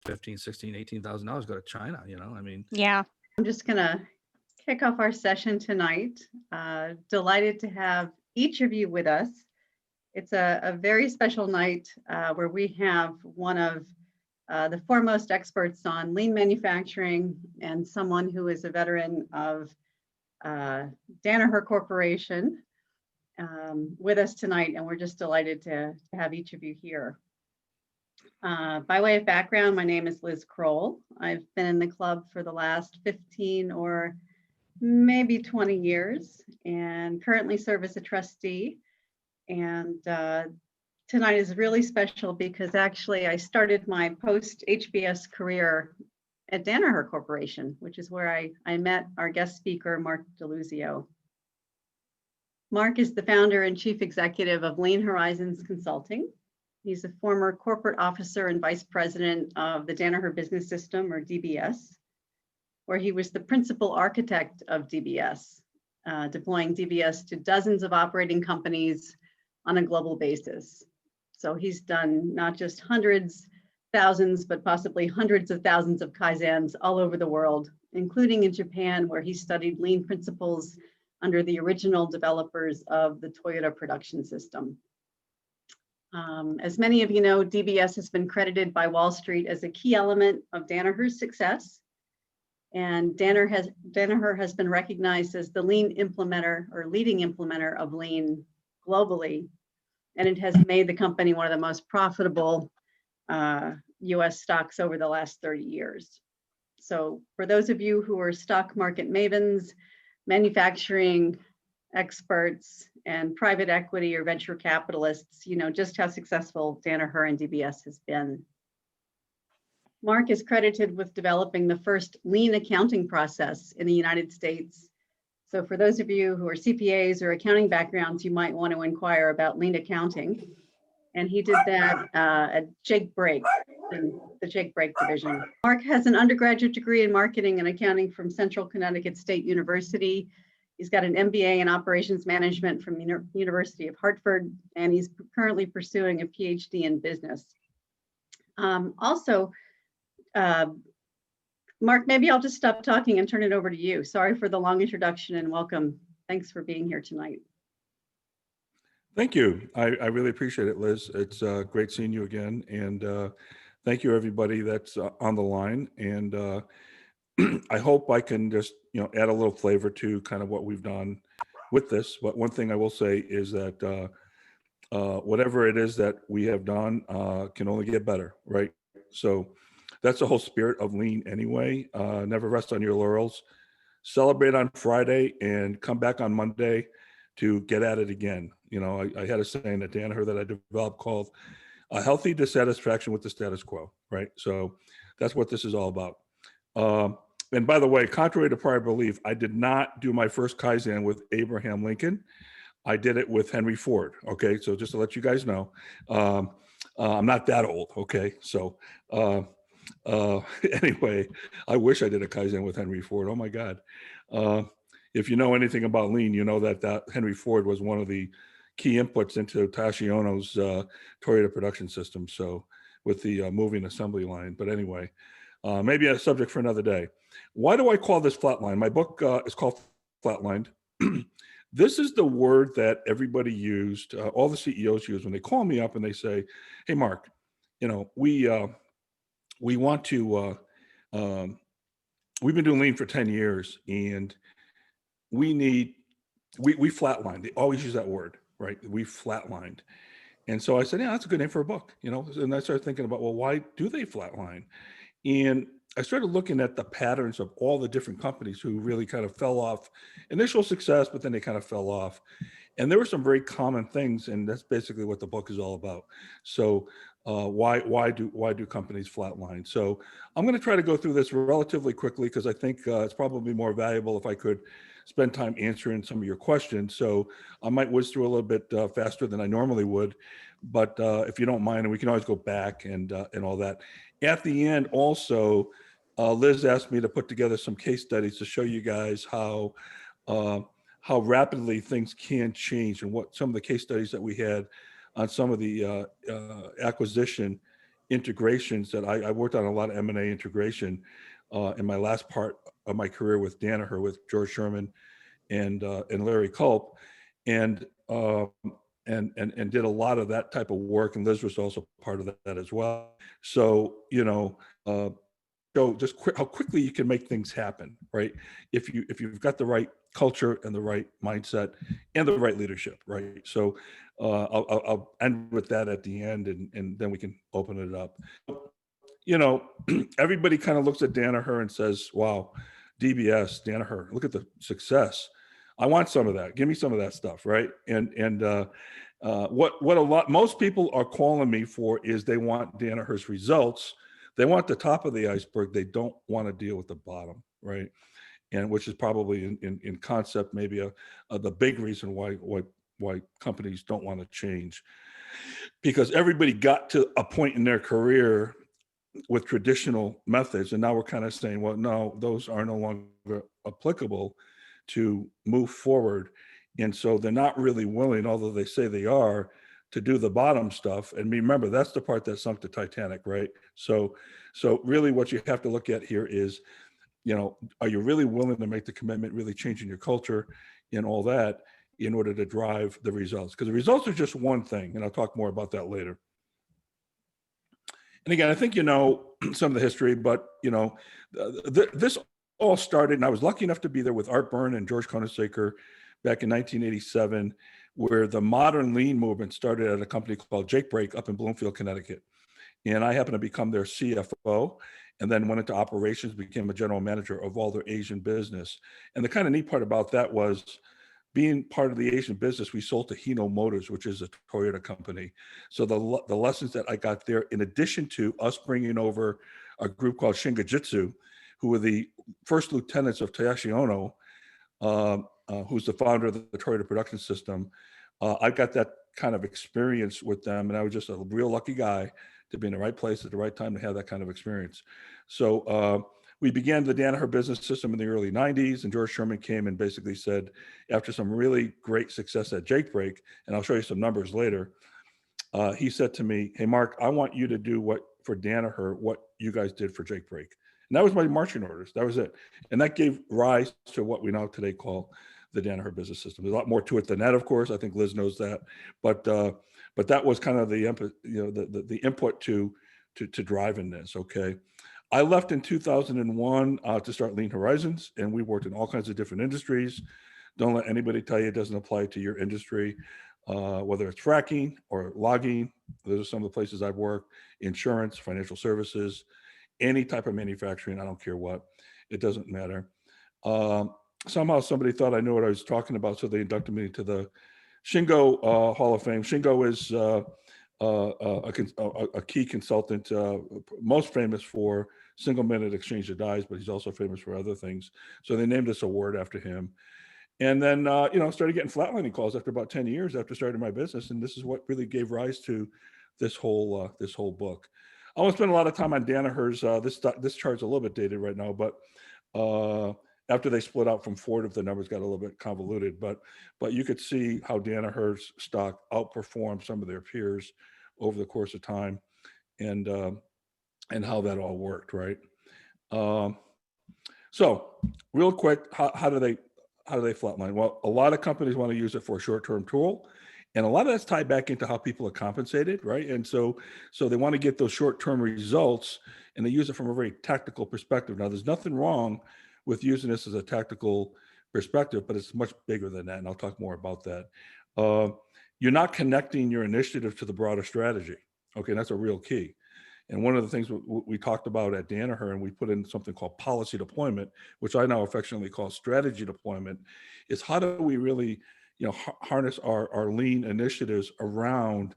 15, 16, $18,000 go to China, I mean. Yeah. I'm just going to kick off our session tonight. Delighted to have each of you with us. It's a very special night where we have one of the foremost experts on lean manufacturing and someone who is a veteran of Danaher Corporation with us tonight, and we're just delighted to have each of you here. By way of background, my name is Liz Kroll. I've been in the club for the last 15 or maybe 20 years and currently serve as a trustee. And tonight is really special because actually I started my post-HBS career at Danaher Corporation, which is where I met our guest speaker, Mark DeLuzio. Mark is the founder and chief executive of Lean Horizons Consulting. He's a former corporate officer and vice president of the Danaher Business System, or DBS, where he was the principal architect of DBS, deploying DBS to dozens of operating companies on a global basis. So he's done not just hundreds, thousands, but possibly hundreds of thousands of Kaizens all over the world, including in Japan, where he studied lean principles under the original developers of the Toyota production system. As many of you know, DBS has been credited by Wall Street as a key element of Danaher's success. And Danaher has been recognized as the lean implementer or leading implementer of lean globally. And it has made the company one of the most profitable US stocks over the last 30 years. So for those of you who are stock market mavens, manufacturing experts, and private equity or venture capitalists, you know just how successful Danaher and DBS has been. Mark is credited with developing the first lean accounting process in the United States. So for those of you who are CPAs or accounting backgrounds, you might want to inquire about lean accounting. And he did that at Jake Brake, in the Jake Brake division. Mark has an undergraduate degree in marketing and accounting from Central Connecticut State University. He's got an MBA in operations management from University of Hartford, and he's currently pursuing a PhD in business. Mark, maybe I'll just stop talking and turn it over to you. Sorry for the long introduction and welcome. Thanks for being here tonight. Thank you. I really appreciate it, Liz. It's great seeing you again. And thank you, everybody that's on the line. And I hope I can just, add a little flavor to kind of what we've done with this. But one thing I will say is that whatever it is that we have done can only get better, right? So that's the whole spirit of lean anyway. Never rest on your laurels. Celebrate on Friday and come back on Monday to get at it again. I had a saying at Danaher that I developed called a healthy dissatisfaction with the status quo, right? So that's what this is all about. And by the way, contrary to prior belief, I did not do my first Kaizen with Abraham Lincoln. I did it with Henry Ford. Okay, so just to let you guys know, I'm not that old. Okay, so anyway, I wish I did a Kaizen with Henry Ford. Oh my God. If you know anything about lean, you know that Henry Ford was one of the key inputs into Tashi Ono's Toyota production system. So with the moving assembly line. But anyway, maybe a subject for another day. Why do I call this flatline? My book is called Flatlined. This is the word that everybody used, all the CEOs use when they call me up and they say, "Hey, Mark, we want to, we've been doing lean for 10 years and we flatlined." They always use that word, right? We flatlined. And so I said, yeah, that's a good name for a book, and I started thinking about, well, why do they flatline? And I started looking at the patterns of all the different companies who really kind of fell off initial success, but then they kind of fell off. And there were some very common things, and that's basically what the book is all about. So why do companies flatline? So I'm going to try to go through this relatively quickly because I think it's probably more valuable if I could spend time answering some of your questions. So I might whiz through a little bit faster than I normally would, but if you don't mind, and we can always go back and all that. At the end, also, Liz asked me to put together some case studies to show you guys how rapidly things can change and what some of the case studies that we had on some of the acquisition integrations that I worked on a lot of M&A integration in my last part of my career with Danaher, with George Sherman and Larry Culp, and did a lot of that type of work. And Liz was also part of that as well. So, show just how quickly you can make things happen, right? If you've got the right culture and the right mindset and the right leadership, right? So I'll end with that at the end, and then we can open it up. Everybody kind of looks at Danaher and says, "Wow, DBS, Danaher, look at the success. I want some of that. Give me some of that stuff," right? What most people are calling me for is they want Danaher's results. They want the top of the iceberg. They don't want to deal with the bottom, right? And which is probably in concept maybe the big reason why companies don't want to change, because everybody got to a point in their career with traditional methods, and now we're kind of saying, well, no, those are no longer applicable to move forward. And so they're not really willing, although they say they are, to do the bottom stuff. And remember, that's the part that sunk the Titanic, right? So really what you have to look at here is, are you really willing to make the commitment, really changing your culture and all that in order to drive the results? Because the results are just one thing, and I'll talk more about that later. And again, I think some of the history, but this all started, and I was lucky enough to be there with Art Byrne and George Koenigsegger back in 1987, where the modern lean movement started at a company called Jake Brake up in Bloomfield, Connecticut. And I happened to become their CFO, and then went into operations, became a general manager of all their Asian business. And the kind of neat part about that was, being part of the Asian business, we sold to Hino Motors, which is a Toyota company. So the lessons that I got there, in addition to us bringing over a group called Shingajitsu, who were the first lieutenants of Taishi Ono, who's the founder of the Toyota production system, I got that kind of experience with them. And I was just a real lucky guy to be in the right place at the right time to have that kind of experience. So we began the Danaher business system in the early 90s, and George Sherman came and basically said, after some really great success at Jake Brake, and I'll show you some numbers later, he said to me, "Hey, Mark, I want you to do for Danaher what you guys did for Jake Brake." And that was my marching orders. That was it. And that gave rise to what we now today call the Danaher business system. There's a lot more to it than that, of course. I think Liz knows that. But that was kind of the input to driving this, okay? I left in 2001 to start Lean Horizons, and we worked in all kinds of different industries. Don't let anybody tell you it doesn't apply to your industry, whether it's fracking or logging. Those are some of the places I've worked: insurance, financial services, any type of manufacturing. I don't care what, it doesn't matter. Somehow somebody thought I knew what I was talking about, so they inducted me to the Shingo Hall of Fame. Shingo is a key consultant, most famous for single minute exchange of dies, but he's also famous for other things. So they named this award after him. And then, started getting flatlining calls after about 10 years after starting my business. And this is what really gave rise to this whole book. I won't spend a lot of time on Danaher's. This chart's a little bit dated right now, but after they split out from Ford, the numbers got a little bit convoluted, but you could see how Danaher's stock outperformed some of their peers over the course of time, and how that all worked, right? So real quick, how do they flatline? Well, a lot of companies want to use it for a short-term tool, and a lot of that's tied back into how people are compensated, right? And so they want to get those short-term results, and they use it from a very tactical perspective. Now, there's nothing wrong with using this as a tactical perspective, but it's much bigger than that, and I'll talk more about that. You're not connecting your initiative to the broader strategy. Okay, and that's a real key. And one of the things we talked about at Danaher, and we put in something called policy deployment, which I now affectionately call strategy deployment, is how do we really, harness our lean initiatives around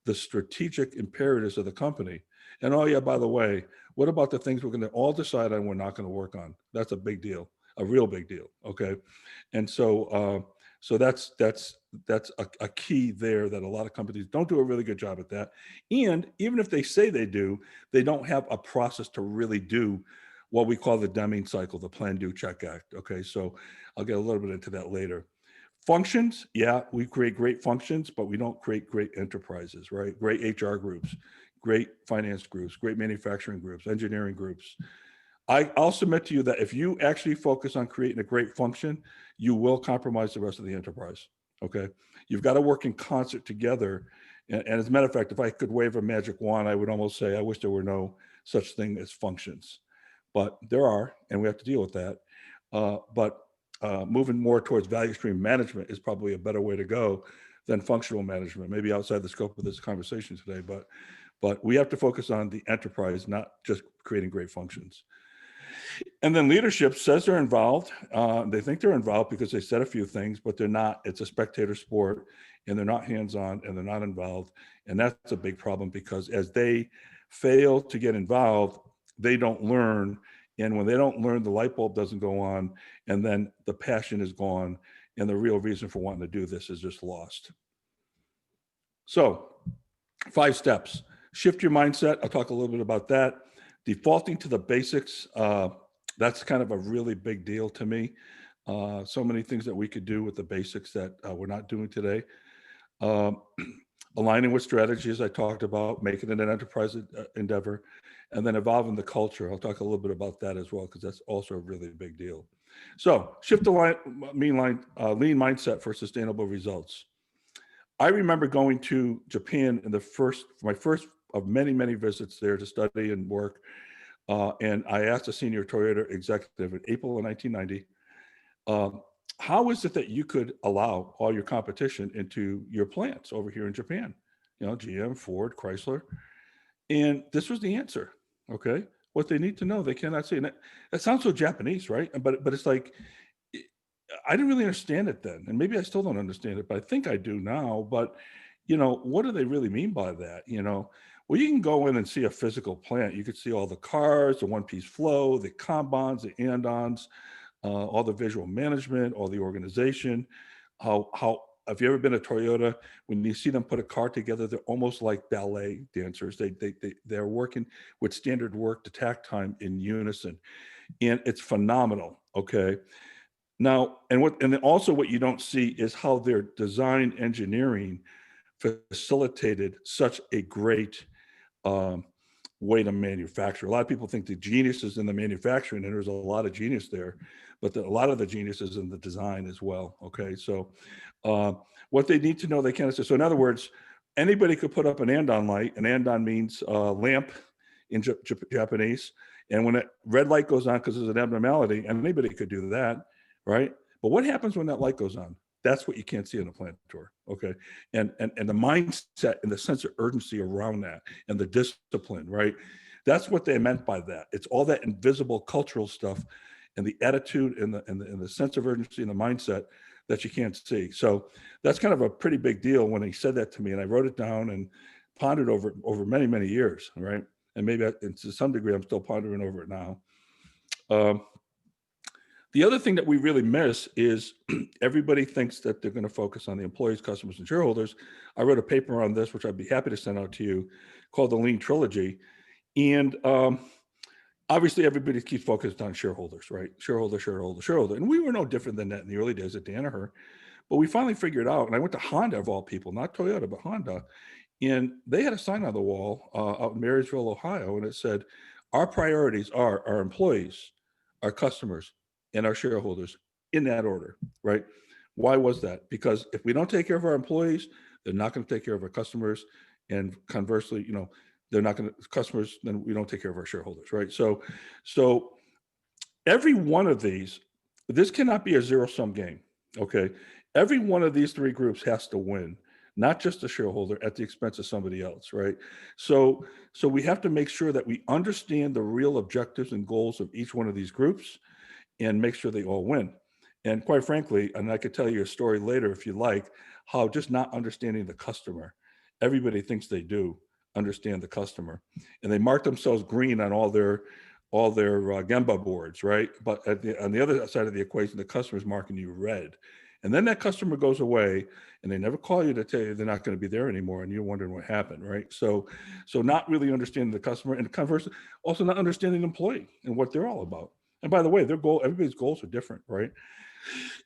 the strategic imperatives of the company. And oh yeah, by the way, what about the things we're going to all decide on we're not going to work on? That's a big deal, a real big deal. Okay, and so that's a key there, that a lot of companies don't do a really good job at that. And even if they say they do, they don't have a process to really do what we call the Deming cycle, the plan, do, check, act. Okay, so I'll get a little bit into that later. Functions, yeah, we create great functions, but we don't create great enterprises, right? Great HR groups, great finance groups, great manufacturing groups, engineering groups. I'll submit to you that if you actually focus on creating a great function, you will compromise the rest of the enterprise. Okay. You've got to work in concert together. And as a matter of fact, if I could wave a magic wand, I would almost say, I wish there were no such thing as functions, but there are, and we have to deal with that. But moving more towards value stream management is probably a better way to go than functional management, maybe outside the scope of this conversation today, but we have to focus on the enterprise, not just creating great functions. And then leadership says they're involved. They think they're involved because they said a few things, but they're not. It's a spectator sport, and they're not hands-on, and they're not involved. And that's a big problem, because as they fail to get involved, they don't learn. And when they don't learn, the light bulb doesn't go on, and then the passion is gone, and the real reason for wanting to do this is just lost. So 5 steps. Shift your mindset. I'll talk a little bit about that. Defaulting to the basics. That's kind of a really big deal to me. So many things that we could do with the basics that we're not doing today. Aligning with strategies I talked about, making it an enterprise endeavor, and then evolving the culture. I'll talk a little bit about that as well, because that's also a really big deal. So shift the lean mindset for sustainable results. I remember going to Japan in my first of many, many visits there to study and work. And I asked a senior Toyota executive in April of 1990, how is it that you could allow all your competition into your plants over here in Japan? You know, GM, Ford, Chrysler. And this was the answer. Okay. What they need to know, they cannot say. And that sounds so Japanese, right? But it's like, I didn't really understand it then. And maybe I still don't understand it, but I think I do now. But, you know, what do they really mean by that? You know, well, you can go in and see a physical plant. You could see all the cars, the one-piece flow, the kanbans, the andons, all the visual management, all the organization. How have you ever been to Toyota? When you see them put a car together, they're almost like ballet dancers. They're working with standard work to tack time in unison, and it's phenomenal. Okay. Now, and then also what you don't see is how their design engineering facilitated such a great way to manufacture. A lot of people think the genius is in the manufacturing, and there's a lot of genius there, but a lot of the genius is in the design as well. Okay, so what they need to know, they can't say. So in other words, anybody could put up an andon light. An andon means lamp in Japanese, and when that red light goes on because there's an abnormality, anybody could do that, right? But what happens when that light goes on? That's what you can't see in a plant tour, okay? And the mindset and the sense of urgency around that, and the discipline, right? That's what they meant by that. It's all that invisible cultural stuff, and the attitude and the sense of urgency and the mindset that you can't see. So that's kind of a pretty big deal when he said that to me, and I wrote it down and pondered over many, many years, right? And maybe to some degree, I'm still pondering over it now. The other thing that we really miss is everybody thinks that they're going to focus on the employees, customers, and shareholders. I wrote a paper on this, which I'd be happy to send out to you, called the Lean Trilogy. And obviously, everybody keeps focused on shareholders, right? Shareholder, shareholder, shareholder. And we were no different than that in the early days at Danaher. But we finally figured out, and I went to Honda, of all people, not Toyota, but Honda. And they had a sign on the wall out in Marysville, Ohio, and it said, our priorities are our employees, our customers, and our shareholders, in that order, right? Why was that? Because if we don't take care of our employees, they're not going to take care of our customers. And conversely, you know, they're not going to customers, then we don't take care of our shareholders, right? So every one of these, this cannot be a zero-sum game, okay? Every one of these 3 groups has to win, not just the shareholder at the expense of somebody else, right? So we have to make sure that we understand the real objectives and goals of each one of these groups, and make sure they all win. And quite frankly, and I could tell you a story later if you like, how just not understanding the customer, everybody thinks they do understand the customer, and they mark themselves green on all their Gemba boards, right? But on the other side of the equation, the customer's marking you red. And then that customer goes away, and they never call you to tell you they're not going to be there anymore, and you're wondering what happened, right? So not really understanding the customer, and conversely, also not understanding the employee and what they're all about. And by the way, everybody's goals are different, right?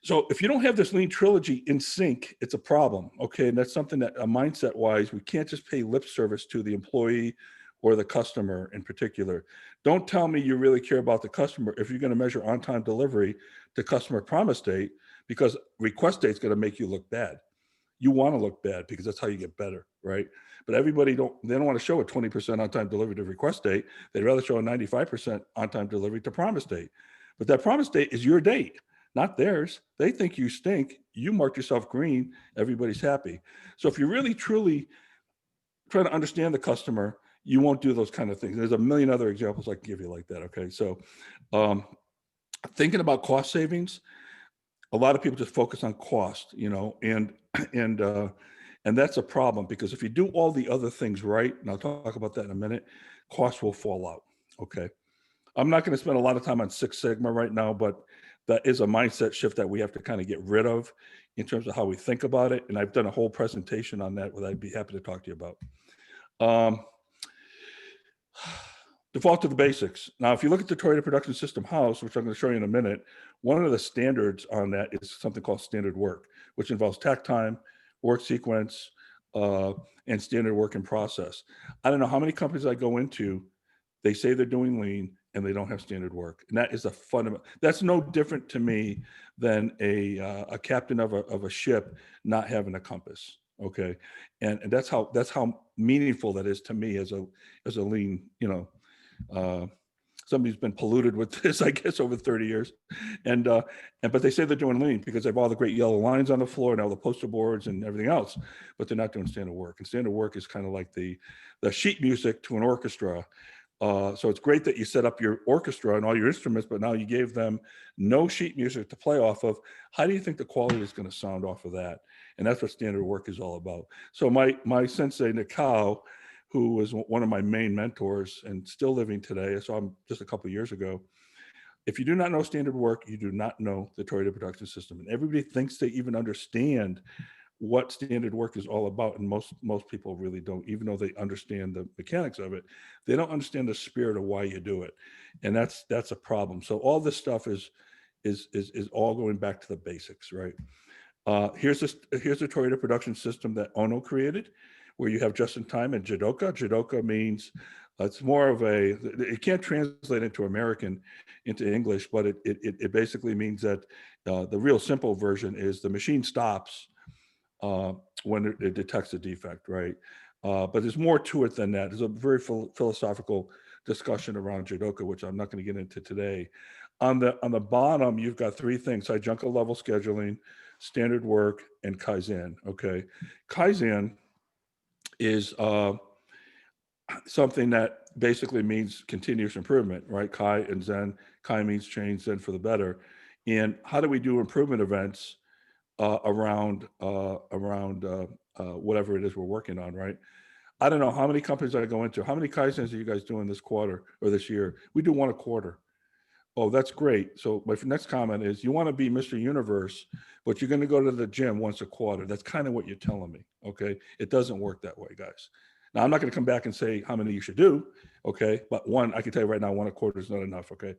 So if you don't have this lean trilogy in sync, it's a problem. Okay. And that's something that mindset wise, we can't just pay lip service to the employee or the customer in particular. Don't tell me you really care about the customer if you're going to measure on-time delivery to customer promise date, because request date is going to make you look bad. You want to look bad because that's how you get better, right? But everybody they don't want to show a 20% on-time delivery to request date. They'd rather show a 95% on-time delivery to promise date. But that promise date is your date, not theirs. They think you stink. You marked yourself green. Everybody's happy. So if you really truly try to understand the customer, you won't do those kind of things. There's a million other examples I can give you like that. Okay. So thinking about cost savings, a lot of people just focus on cost, and that's a problem, because if you do all the other things right, and I'll talk about that in a minute, costs will fall out. Okay. I'm not going to spend a lot of time on Six Sigma right now, but that is a mindset shift that we have to kind of get rid of in terms of how we think about it. And I've done a whole presentation on that, I'd be happy to talk to you about. Default to the basics. Now, if you look at the Toyota Production System house, which I'm going to show you in a minute, one of the standards on that is something called standard work, which involves takt time, work sequence, and standard work in process. I don't know how many companies I go into, they say they're doing lean and they don't have standard work. And that is a fundamental, that's no different to me than a captain of a ship not having a compass. Okay. And that's how meaningful that is to me as a lean, somebody's been polluted with this, I guess, over 30 years. But they say they're doing lean because they have all the great yellow lines on the floor and all the poster boards and everything else, but they're not doing standard work. And standard work is kind of like the sheet music to an orchestra. So it's great that you set up your orchestra and all your instruments, but now you gave them no sheet music to play off of. How do you think the quality is going to sound off of that? And that's what standard work is all about. So my sensei, Nikao, who was one of my main mentors and still living today, I saw him just a couple of years ago. If you do not know standard work, you do not know the Toyota Production System. And everybody thinks they even understand what standard work is all about, and most people really don't. Even though they understand the mechanics of it, they don't understand the spirit of why you do it, and that's a problem. So all this stuff is all going back to the basics, right? Here's the Toyota Production System that Ono created, where you have just in time and Jidoka. Jidoka means it's more of it can't translate into English, but it basically means that the real simple version is the machine stops when it detects a defect, right? But there's more to it than that. There's a very philosophical discussion around Jidoka, which I'm not going to get into today. On the bottom, you've got three things: Saijunka level scheduling, standard work, and Kaizen. Okay, Kaizen is something that basically means continuous improvement, right? Kai and Zen. Kai means change, Zen for the better. And how do we do improvement events around whatever it is we're working on, right? I don't know how many companies I go into. How many Kaizens are you guys doing this quarter or this year? We do one a quarter. Oh, that's great. So my next comment is, you want to be Mr. Universe, but you're going to go to the gym once a quarter. That's kind of what you're telling me. Okay. It doesn't work that way, guys. Now, I'm not going to come back and say how many you should do. Okay. But one, I can tell you right now, one a quarter is not enough. Okay.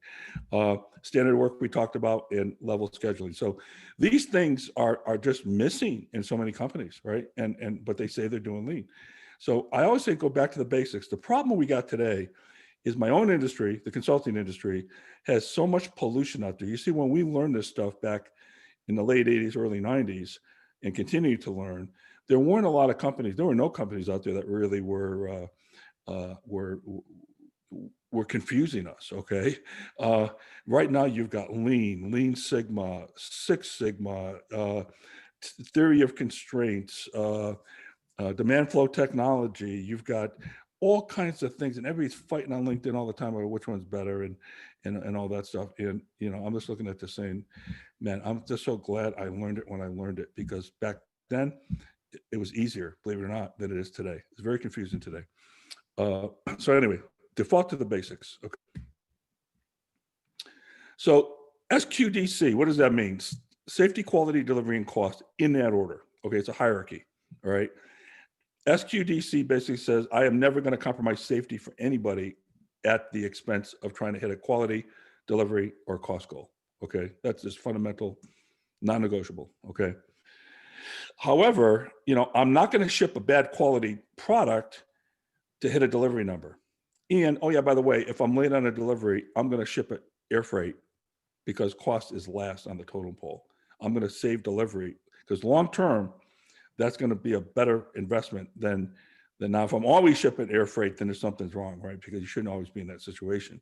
Standard work we talked about, and level scheduling. So these things are just missing in so many companies, right? But they say they're doing lean. So I always say, go back to the basics. The problem we got today is my own industry, the consulting industry, has so much pollution out there. You see, when we learned this stuff back in the late 80s, early 90s, and continue to learn, there weren't a lot of companies. There were no companies out there that really were confusing us. Okay, right now you've got Lean Sigma, Six Sigma, theory of constraints, demand flow technology. You've got all kinds of things, and everybody's fighting on LinkedIn all the time about which one's better and all that stuff. And I'm just looking at this saying, man, I'm just so glad I learned it when I learned it, because back then it was easier, believe it or not, than it is today. It's very confusing today. So anyway, default to the basics. Okay. So SQDC, what does that mean? Safety, quality, delivery, and cost, in that order. Okay, it's a hierarchy. All right. SQDC basically says, I am never going to compromise safety for anybody at the expense of trying to hit a quality, delivery, or cost goal. Okay, that's just fundamental non-negotiable. Okay. However, I'm not going to ship a bad quality product to hit a delivery number. And, oh yeah, by the way, if I'm late on a delivery, I'm going to ship it air freight because cost is last on the totem pole. I'm going to save delivery because long-term, that's going to be a better investment than now. If I'm always shipping air freight, then there's something's wrong, right? Because you shouldn't always be in that situation.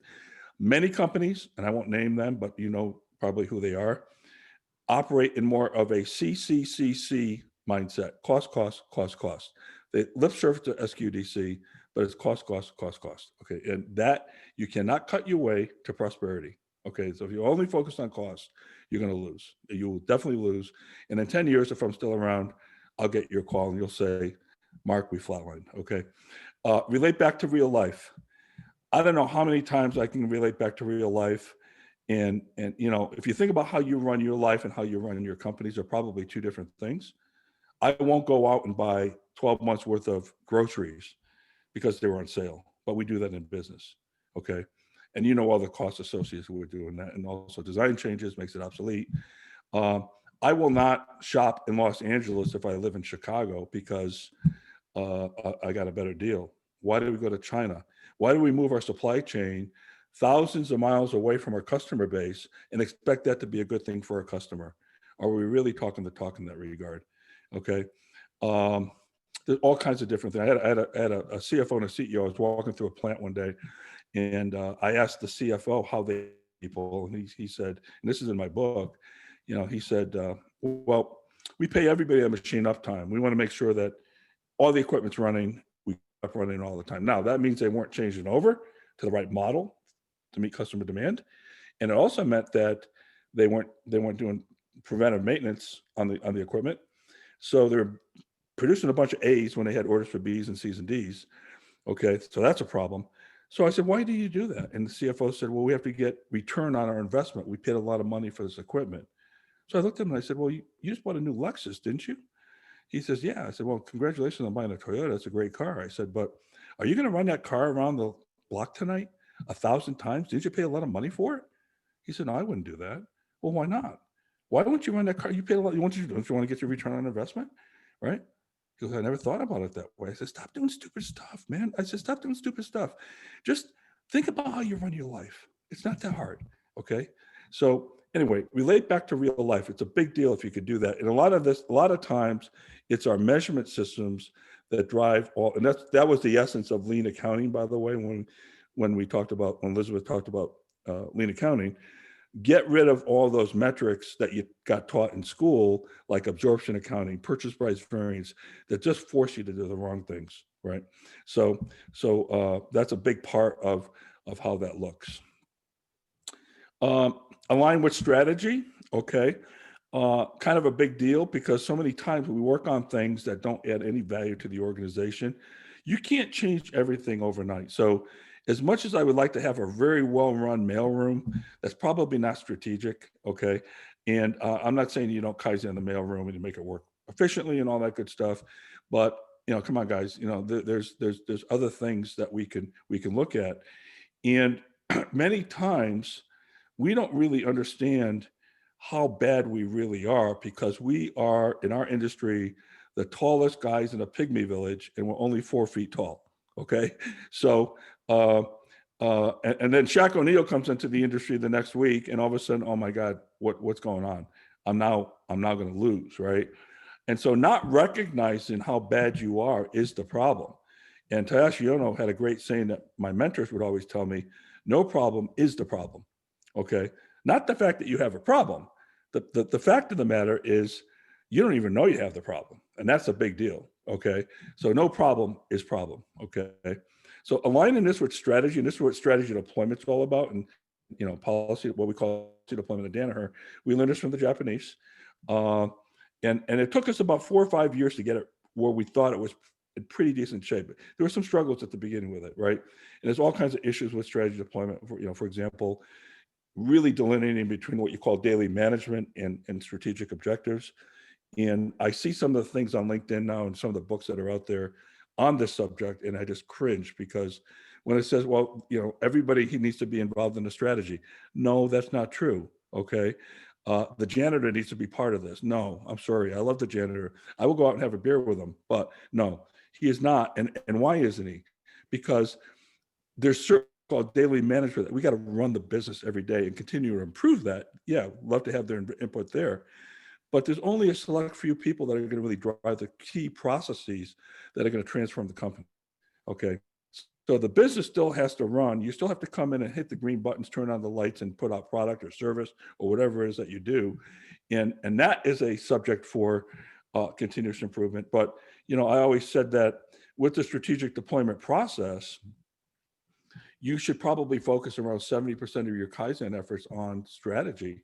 Many companies, and I won't name them, but you know probably who they are, operate in more of a CCCC mindset, cost, cost, cost, cost. They lip service to SQDC, but it's cost, cost, cost, cost. Okay, and that you cannot cut your way to prosperity. Okay, so if you only focus on cost, you're going to lose. You will definitely lose. And in 10 years, if I'm still around, I'll get your call and you'll say, Mark, we flatlined. Okay, relate back to real life. I don't know how many times I can relate back to real life. And if you think about how you run your life and how you run your companies are probably two different things. I won't go out and buy 12 months worth of groceries because they were on sale, but we do that in business. Okay. And all the costs associated with doing that. And also design changes makes it obsolete. I will not shop in Los Angeles if I live in Chicago because I got a better deal. Why do we go to China? Why do we move our supply chain thousands of miles away from our customer base and expect that to be a good thing for our customer? Are we really talking the talk in that regard? Okay. There's all kinds of different things. I had a CFO and a CEO. I was walking through a plant one day and I asked the CFO how they people, and he said, and this is in my book, he said, well, we pay everybody a machine uptime. We want to make sure that all the equipment's running, we up running all the time. Now that means they weren't changing over to the right model to meet customer demand. And it also meant that they weren't doing preventive maintenance on the equipment. So they're producing a bunch of A's when they had orders for B's and C's and D's. Okay, so that's a problem. So I said, why do you do that? And the CFO said, well, we have to get return on our investment. We paid a lot of money for this equipment. So I looked at him and I said, well, you just bought a new Lexus, didn't you? He says, yeah. I said, well, congratulations on buying a Toyota. That's a great car. I said, but are you going to run that car around the block tonight 1,000 times? Did you pay a lot of money for it? He said, no, I wouldn't do that. Well, why not? Why don't you run that car? You paid a lot. Don't you want to get your return on investment? Right? He goes, I never thought about it that way. I said, stop doing stupid stuff, man. I said, stop doing stupid stuff. Just think about how you run your life. It's not that hard. Okay. So anyway, relate back to real life. It's a big deal if you could do that. And a lot of times it's our measurement systems that drive all, and that was the essence of lean accounting, by the way, when Elizabeth talked about lean accounting. Get rid of all those metrics that you got taught in school, like absorption accounting, purchase price variance, that just force you to do the wrong things, right? So that's a big part of how that looks. Align with strategy, okay? Kind of a big deal because so many times we work on things that don't add any value to the organization. You can't change everything overnight. So as much as I would like to have a very well-run mailroom, that's probably not strategic, okay? And I'm not saying you don't Kaizen the mailroom and you make it work efficiently and all that good stuff, but come on, guys, there's other things that we can look at, and many times we don't really understand how bad we really are because we are in our industry the tallest guys in a pygmy village, and we're only 4 feet tall. Okay, so and then Shaq O'Neal comes into the industry the next week, and all of a sudden, oh my God, what's going on? I'm now going to lose, right? And so, not recognizing how bad you are is the problem. And Taishi Ono had a great saying that my mentors would always tell me: "No problem is the problem." Okay, not the fact that you have a problem. The fact of the matter is you don't even know you have the problem, and that's a big deal. Okay, so no problem is problem. Okay, so aligning this with strategy, and this is what strategy deployment is all about, and policy, what we call policy deployment at Danaher. We learned this from the Japanese, and it took us about 4 or 5 years to get it where we thought it was in pretty decent shape. There were some struggles at the beginning with it, right? And there's all kinds of issues with strategy deployment. For example, really delineating between what you call daily management and strategic objectives. And I see some of the things on LinkedIn now and some of the books that are out there on this subject, and I just cringe because when it says, well, everybody needs to be involved in the strategy. No, that's not true. Okay. The janitor needs to be part of this. No, I'm sorry. I love the janitor. I will go out and have a beer with him, but no, he is not. And why isn't he? Because there's certain called daily management that we got to run the business every day and continue to improve that. Yeah, love to have their input there. But there's only a select few people that are going to really drive the key processes that are going to transform the company. Okay. So the business still has to run. You still have to come in and hit the green buttons, turn on the lights, and put out product or service or whatever it is that you do. And that is a subject for continuous improvement. But, I always said that with the strategic deployment process, you should probably focus around 70% of your Kaizen efforts on strategy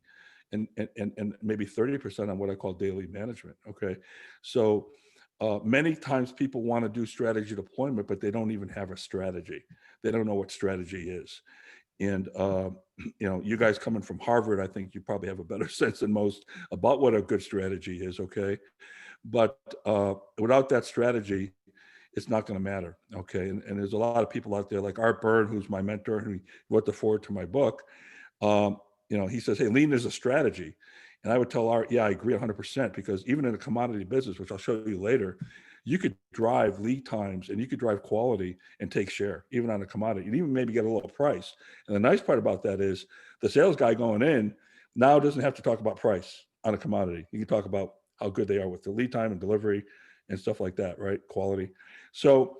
and maybe 30% on what I call daily management. Okay. So many times people want to do strategy deployment, but they don't even have a strategy. They don't know what strategy is. And, you guys coming from Harvard, I think you probably have a better sense than most about what a good strategy is. Okay. But without that strategy, it's not going to matter. Okay. And there's a lot of people out there like Art Byrne, who's my mentor, who wrote the foreword to my book. He says, hey, lean is a strategy. And I would tell Art, yeah, I agree 100%, because even in a commodity business, which I'll show you later, you could drive lead times and you could drive quality and take share, even on a commodity, and even maybe get a little price. And the nice part about that is the sales guy going in now doesn't have to talk about price on a commodity. You can talk about how good they are with the lead time and delivery and stuff like that, right? Quality. So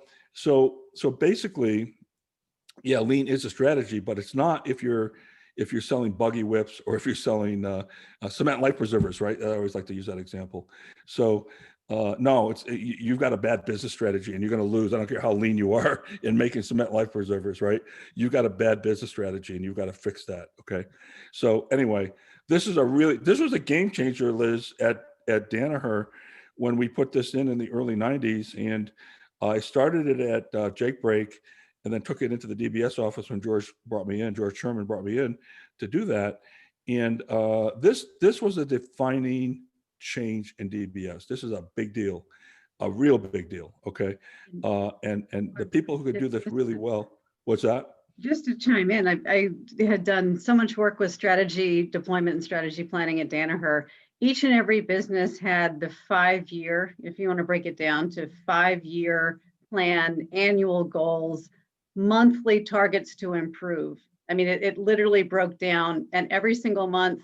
basically, yeah, lean is a strategy, but it's not if you're selling buggy whips or if you're selling cement life preservers, right? I always like to use that example. So no, you've got a bad business strategy and you're going to lose. I don't care how lean you are in making cement life preservers, right? You've got a bad business strategy and you've got to fix that. Okay. So anyway, this was a game changer, Liz, at Danaher when we put this in the early 90s. And I started it at Jake Break, and then took it into the DBS office when George Sherman brought me in to do that. And this was a defining change in DBS. This is a big deal, a real big deal. Okay. And the people who could do this really well, what's that? Just to chime in, I had done so much work with strategy deployment and strategy planning at Danaher. Each and every business had the 5-year, if you want to break it down to 5-year plan, annual goals, monthly targets to improve. I mean, it literally broke down, and every single month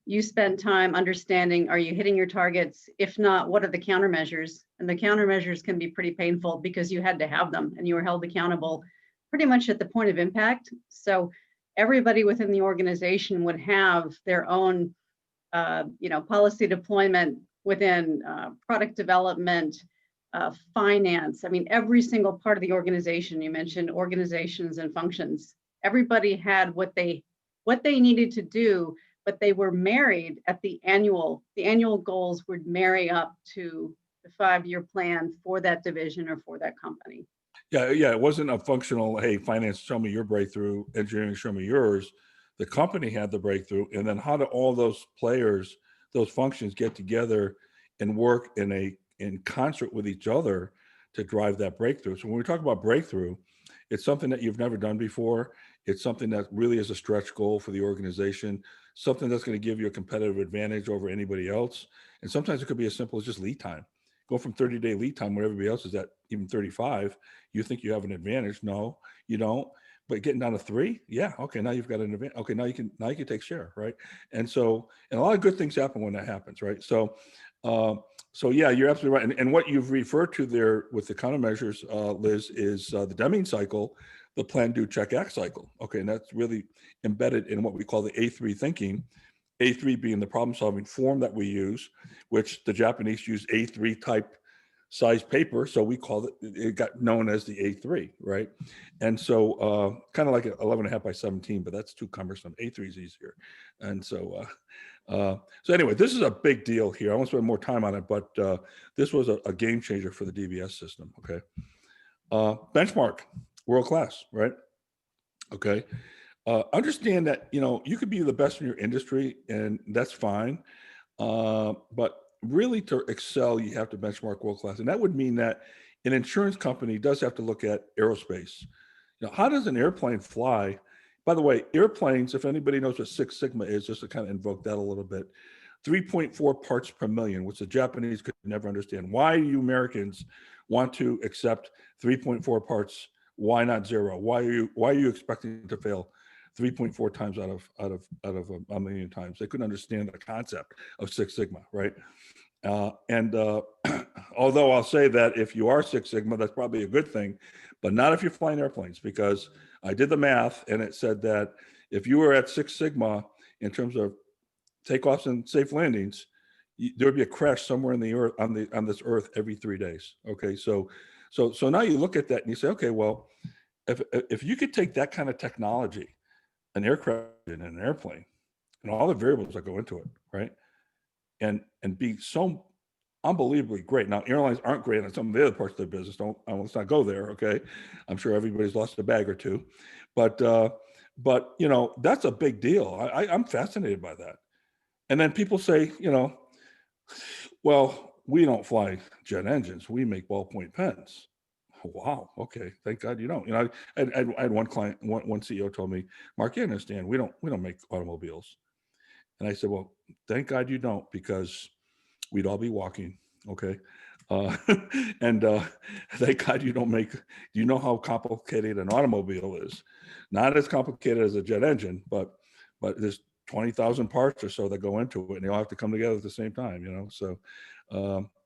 you spent time understanding, are you hitting your targets? If not, what are the countermeasures? And the countermeasures can be pretty painful because you had to have them and you were held accountable pretty much at the point of impact. So everybody within the organization would have their own policy deployment within product development, finance. I mean, every single part of the organization. You mentioned organizations and functions. Everybody had what they needed to do, but they were married at the annual goals would marry up to the 5-year plan for that division or for that company. Yeah. It wasn't a functional, hey, finance, show me your breakthrough, engineering, show me yours. The company had the breakthrough, and then how do all those players, those functions get together and work in concert with each other to drive that breakthrough. So when we talk about breakthrough, it's something that you've never done before. It's something that really is a stretch goal for the organization, something that's going to give you a competitive advantage over anybody else. And sometimes it could be as simple as just lead time. Go from 30-day lead time where everybody else is at even 35. You think you have an advantage. No, you don't. But getting down to 3, yeah, okay, now you've got an advantage. Okay, now you can take share, right? And a lot of good things happen when that happens, right? So yeah, you're absolutely right. And what you've referred to there with the countermeasures, Liz, is the Deming cycle, the plan, do, check, act cycle. Okay, and that's really embedded in what we call the A3 thinking. A3 being the problem-solving form that we use, which the Japanese use A3 type size paper, so we called it got known as the A3, right? And so kind of like 11.5 by 17, but that's too cumbersome. A3 is easier. And so anyway, this is a big deal here. I won't spend more time on it, but this was a game changer for the DBS system. Okay. Benchmark, world class, right? Okay. Understand that, you could be the best in your industry, and that's fine. But really, to excel, you have to benchmark world class. And that would mean that an insurance company does have to look at aerospace. How does an airplane fly? By the way, airplanes, if anybody knows what Six Sigma is, just to kind of invoke that a little bit, 3.4 parts per million, which the Japanese could never understand. Why do you Americans want to accept 3.4 parts? Why not zero? Why are you expecting to fail 3.4 times out of a million times? They couldn't understand the concept of Six Sigma, right? Although I'll say that if you are Six Sigma, that's probably a good thing, but not if you're flying airplanes, because I did the math and it said that if you were at Six Sigma in terms of takeoffs and safe landings, there would be a crash somewhere in the earth on this earth every 3 days. Okay, so now you look at that and you say, okay, well, if you could take that kind of technology, an aircraft and an airplane, and all the variables that go into it, right, and be so unbelievably great. Now, airlines aren't great on some of the other parts of their business. Let's not go there. Okay, I'm sure everybody's lost a bag or two, but you know, that's a big deal. I'm fascinated by that. And then people say, you know, well, we don't fly jet engines. We make ballpoint pens. Wow. Okay. Thank God you don't. You know, I had one client, one CEO told me, Mark, you understand, we don't make automobiles. And I said, well, thank God you don't, because we'd all be walking. Okay. And thank God you don't make, you know how complicated an automobile is. Not as complicated as a jet engine, but there's 20,000 parts or so that go into it, and they all have to come together at the same time, you know? So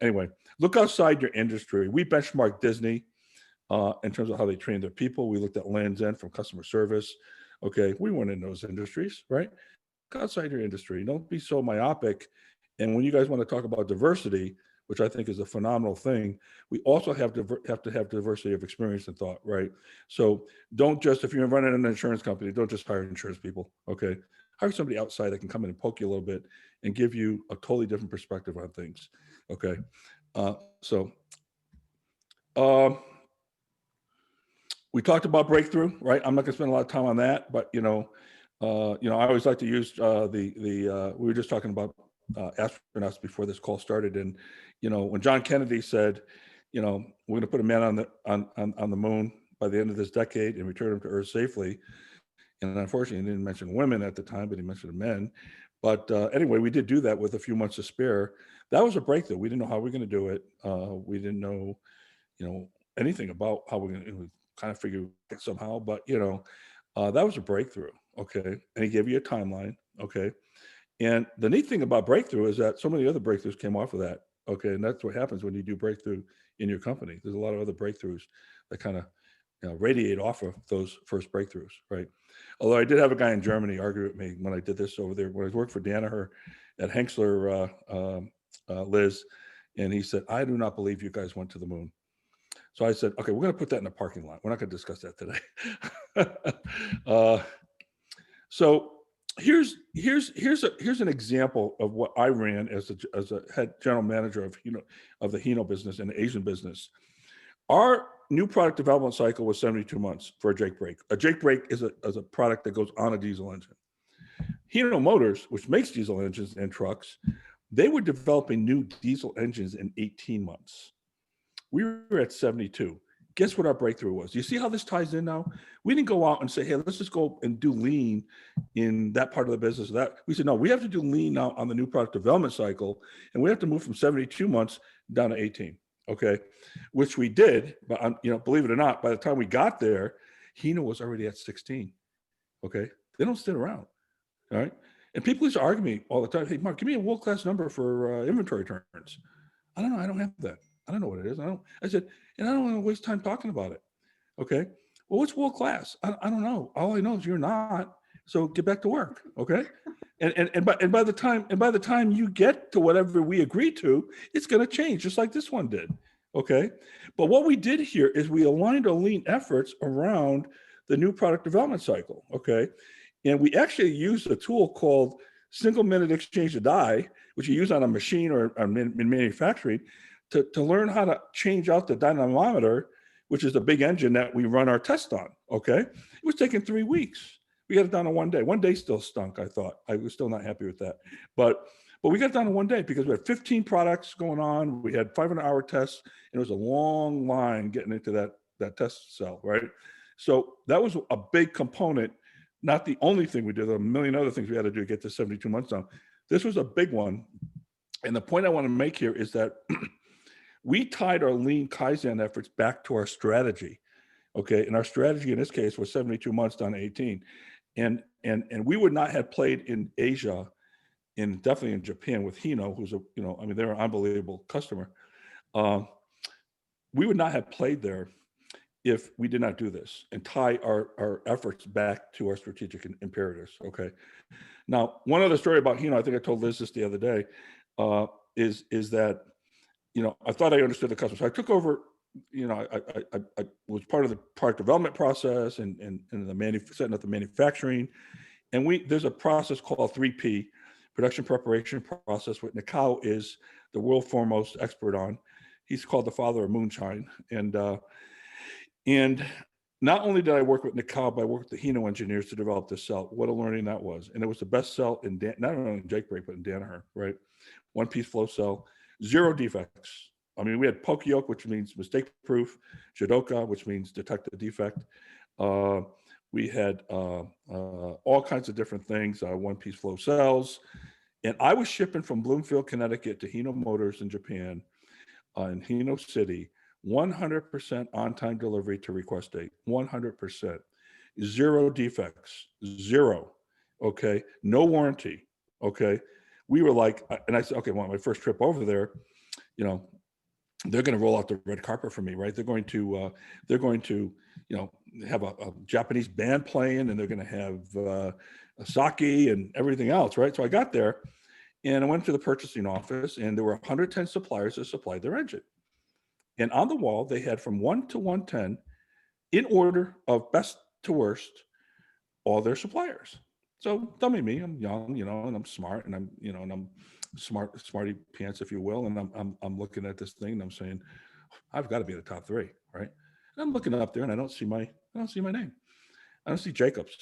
anyway, look outside your industry. We benchmarked Disney in terms of how they train their people. We looked at Land's End from customer service. Okay, we weren't in those industries, right? Look outside your industry. Don't be so myopic. And when you guys want to talk about diversity, which I think is a phenomenal thing, we also have to have diversity of experience and thought, right? So don't just, if you're running an insurance company, don't just hire insurance people, okay? Hire somebody outside that can come in and poke you a little bit and give you a totally different perspective on things, okay? We talked about breakthrough, right? I'm not gonna spend a lot of time on that, but you know, I always like to use we were just talking about astronauts before this call started, and you know, when John Kennedy said, you know, we're gonna put a man on the moon by the end of this decade and return him to Earth safely, and unfortunately, he didn't mention women at the time, but he mentioned men. But anyway, we did do that with a few months to spare. That was a breakthrough. We didn't know how we were going to do it. We didn't know, you know, anything about how we're going to kind of figure it somehow. But you know, that was a breakthrough. Okay, and he gave you a timeline. Okay, and the neat thing about breakthrough is that so many other breakthroughs came off of that. Okay, and that's what happens when you do breakthrough in your company. There's a lot of other breakthroughs that kind of, you know, radiate off of those first breakthroughs, right? Although I did have a guy in Germany argue with me when I did this over there, when I worked for Danaher at Henksler, Liz, and he said, I do not believe you guys went to the moon. So I said, okay, we're going to put that in the parking lot. We're not going to discuss that today. So here's an example of what I ran as a head general manager of the Hino business and the Asian business. Our new product development cycle was 72 months for a Jake brake. A Jake brake is a product that goes on a diesel engine. Hino Motors, which makes diesel engines and trucks, they were developing new diesel engines in 18 months. We were at 72. Guess what our breakthrough was? You see how this ties in now? We didn't go out and say, hey, let's just go and do lean in that part of the business. We said, no, we have to do lean now on the new product development cycle, and we have to move from 72 months down to 18. Okay, which we did, but you know, believe it or not, by the time we got there, Hino was already at 16. Okay, they don't sit around. All right, and people used to argue me all the time. Hey, Mark, give me a world-class number for inventory turns. I don't know. I don't have that. I don't know what it is. I said, and I don't want to waste time talking about it. Okay, well, what's world-class? I don't know. All I know is you're not. So get back to work. Okay. And by the time you get to whatever we agreed to, it's going to change, just like this one did. Okay. But what we did here is we aligned our lean efforts around the new product development cycle. Okay. And we actually used a tool called single minute exchange of die, which you use on a machine or in manufacturing to learn how to change out the dynamometer, which is the big engine that we run our test on. Okay. It was taking 3 weeks. We got it down in 1 day. 1 day still stunk, I thought. I was still not happy with that. But we got it down in 1 day because we had 15 products going on. We had 500-hour tests, and it was a long line getting into that test cell, right? So that was a big component, not the only thing we did. There are a million other things we had to do to get to 72 months down. This was a big one. And the point I want to make here is that we tied our lean Kaizen efforts back to our strategy. Okay. And our strategy in this case was 72 months down to 18. And we would not have played in Asia, and definitely in Japan with Hino, who's they're an unbelievable customer. We would not have played there if we did not do this and tie our efforts back to our strategic imperatives. Okay. Now, one other story about Hino, I think I told Liz this the other day, is that, I thought I understood the customer. So I took over, I was part of the product development process and setting up the manufacturing. And there's a process called 3P, production preparation process, what Nikao is the world foremost expert on. He's called the father of moonshine. And not only did I work with Nikao, but I worked with the Hino engineers to develop this cell. What a learning that was. And it was the best cell in not only in Jake Break, but in Danaher, right? One piece flow cell, 0 defects. I mean, we had Pokeyoke, which means mistake proof, Jidoka, which means detect a defect. We had all kinds of different things, one piece flow cells. And I was shipping from Bloomfield, Connecticut to Hino Motors in Japan, in Hino City, 100% on-time delivery to request date, 100%, 0 defects, 0, okay, no warranty, okay. We were like, and I said, okay, well, my first trip over there, they're going to roll out the red carpet for me, right? They're going to, have a Japanese band playing, and they're going to have sake and everything else, right? So I got there, and I went to the purchasing office, and there were 110 suppliers that supplied their engine. And on the wall, they had from 1 to 110, in order of best to worst, all their suppliers. So dummy me, I'm young, and I'm smart, and I'm smarty pants, if you will. And I'm looking at this thing, and I'm saying, I've got to be in the top 3, right? And I'm looking up there, and I don't see my name. I don't see Jacobs,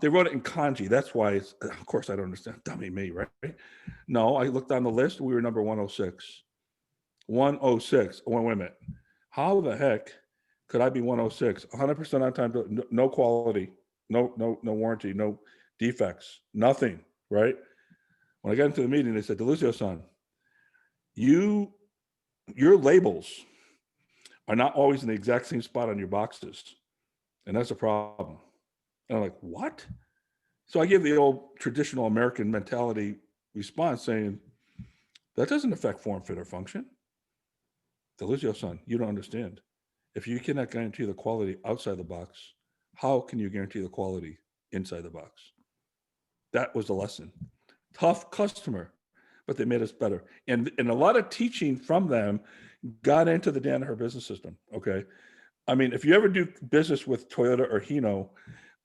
they wrote it in kanji. That's why of course I don't understand. Dummy me, right? No, I looked on the list. We were number 106. 106. Wait a minute. How the heck could I be 106? 100% on time, no quality, no warranty, no defects, nothing, right? When I got into the meeting, they said, DeLuzio-san, your labels are not always in the exact same spot on your boxes. And that's a problem. And I'm like, what? So I give the old traditional American mentality response saying, that doesn't affect form, fit, or function. DeLuzio-san, you don't understand. If you cannot guarantee the quality outside the box, how can you guarantee the quality inside the box? That was the lesson. Tough customer, but they made us better. And a lot of teaching from them got into the Danaher business system, okay? I mean, if you ever do business with Toyota or Hino,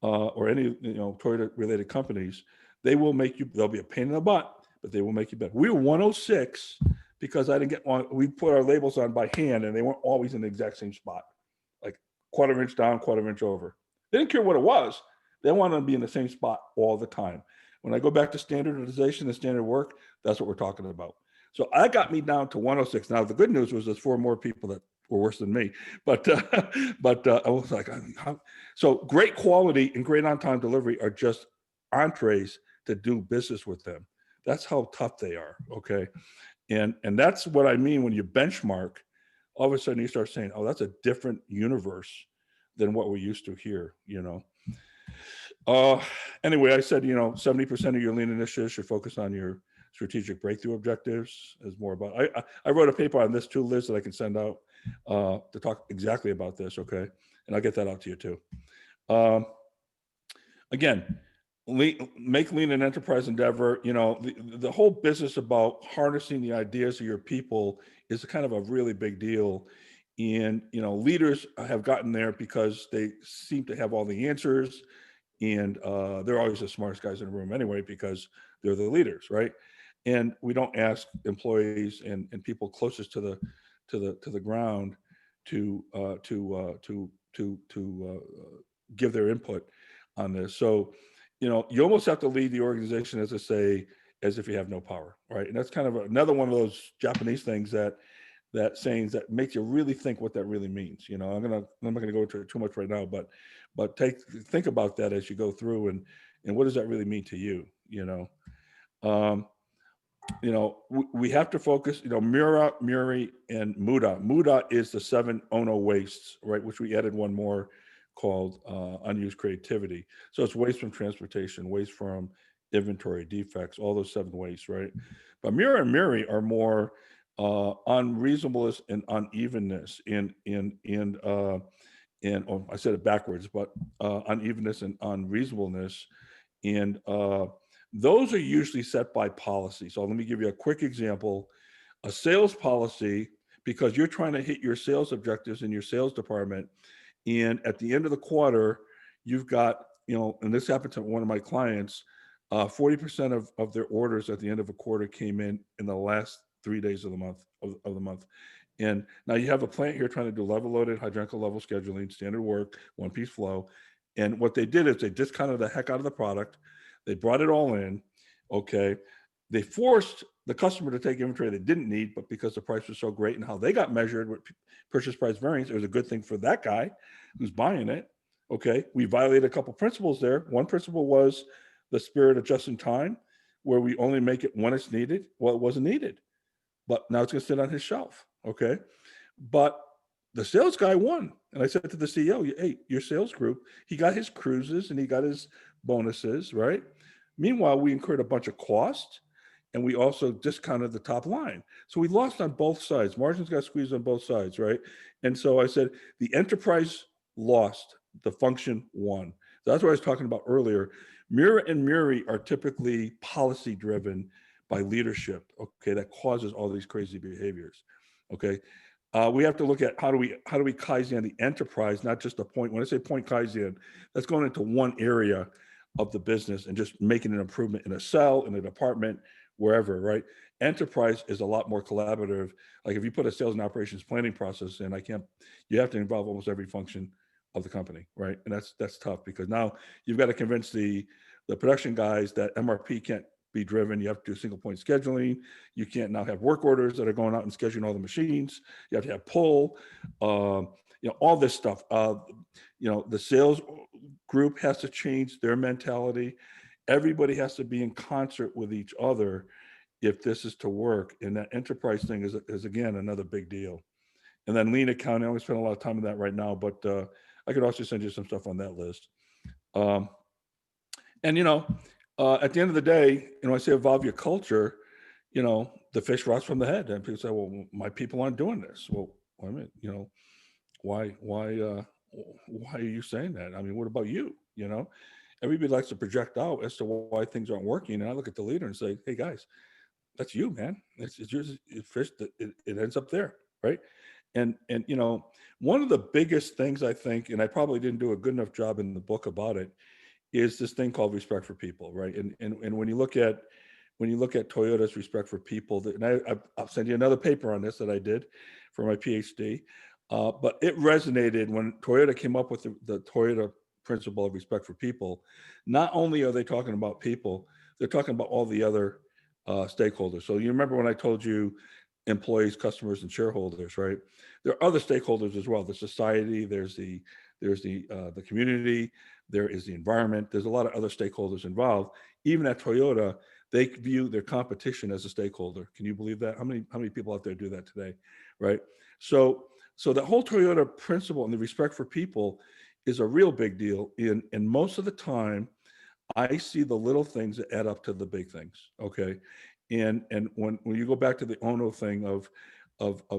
or any Toyota-related companies, they'll be a pain in the butt, but they will make you better. We were 106 because I didn't get on. We put our labels on by hand, and they weren't always in the exact same spot, like 1/4 inch down, 1/4 inch over. They didn't care what it was. They wanted to be in the same spot all the time. When I go back to standardization and standard work, that's what we're talking about. So I got me down to 106. Now, the good news was there's 4 more people that were worse than me, but I was like, so great quality and great on-time delivery are just entrees to do business with them. That's how tough they are, okay? And that's what I mean when you benchmark, all of a sudden you start saying, oh, that's a different universe than what we're used to here, Anyway, I said, 70% of your lean initiatives should focus on your strategic breakthrough objectives. Is more about, I wrote a paper on this too, Liz, that I can send out to talk exactly about this, okay? And I'll get that out to you too. Again, make lean an enterprise endeavor. The whole business about harnessing the ideas of your people is kind of a really big deal. And, leaders have gotten there because they seem to have all the answers, and they're always the smartest guys in the room anyway, because they're the leaders, right? And we don't ask employees and people closest to the ground to give their input on this. So, you almost have to lead the organization, as if you have no power, right? And that's kind of another one of those Japanese things that that sayings that makes you really think what that really means. You know, I'm not gonna go into it too much right now, but think about that as you go through, and what does that really mean to you? Um, we have to focus, Mura, Muri, and Muda. Muda is the 7 Ono wastes, right? Which we added one more called unused creativity. So it's waste from transportation, waste from inventory, defects, all those 7 wastes, right? But Mura and Muri are more unreasonableness and unevenness and I said it backwards, but unevenness and unreasonableness. And those are usually set by policy. So let me give you a quick example. A sales policy, because you're trying to hit your sales objectives in your sales department. And at the end of the quarter, you've got, and this happened to one of my clients, 40% of their orders at the end of a quarter came in the last 3 days of the month. And now you have a plant here trying to do level loaded, hydronic level scheduling, standard work, one piece flow. And what they did is they discounted the heck out of the product. They brought it all in. Okay. They forced the customer to take inventory they didn't need, but because the price was so great and how they got measured with purchase price variance, it was a good thing for that guy who's buying it. Okay. We violated a couple principles there. One principle was the spirit of just in time, where we only make it when it's needed. Well, it wasn't needed, but now it's going to sit on his shelf. Okay. But the sales guy won. And I said to the CEO, hey, your sales group, he got his cruises and he got his bonuses, right? Meanwhile, we incurred a bunch of costs and we also discounted the top line. So we lost on both sides. Margins got squeezed on both sides, right? And so I said, the enterprise lost, the function won. So that's what I was talking about earlier. Mura and Muri are typically policy driven by leadership, okay, that causes all these crazy behaviors, okay? We have to look at how do we Kaizen the enterprise, not just a point. When I say point Kaizen, that's going into one area of the business and just making an improvement in a cell, in a department, wherever, right? Enterprise is a lot more collaborative. Like if you put a sales and operations planning process in, you have to involve almost every function of the company, right? And that's tough because now you've got to convince the production guys that MRP can't be driven. You have to do single point scheduling. You can't now have work orders that are going out and scheduling all the machines. You have to have pull, all this stuff. The sales group has to change their mentality. Everybody has to be in concert with each other if this is to work. And that enterprise thing is again, another big deal. And then lean accounting, I only spend a lot of time on that right now, but I could also send you some stuff on that list. At the end of the day, I say evolve your culture, the fish rots from the head. And people say, well, my people aren't doing this. Well, I mean, why are you saying that? I mean, what about you? Everybody likes to project out as to why things aren't working. And I look at the leader and say, hey guys, that's you, man. It's yours. Fish that it ends up there. Right. And one of the biggest things I think, and I probably didn't do a good enough job in the book about it, is this thing called respect for people, right? And when you look at Toyota's respect for people, and I'll send you another paper on this that I did for my PhD, but it resonated when Toyota came up with the Toyota principle of respect for people. Not only are they talking about people, they're talking about all the other stakeholders. So you remember when I told you employees, customers, and shareholders, right? There are other stakeholders as well. The society, there's the community, there is the environment. There's a lot of other stakeholders involved. Even at Toyota, they view their competition as a stakeholder. Can you believe that? How many people out there do that today, right? So the whole Toyota principle and the respect for people is a real big deal. And most of the time, I see the little things that add up to the big things. Okay, and when you go back to the Ono thing of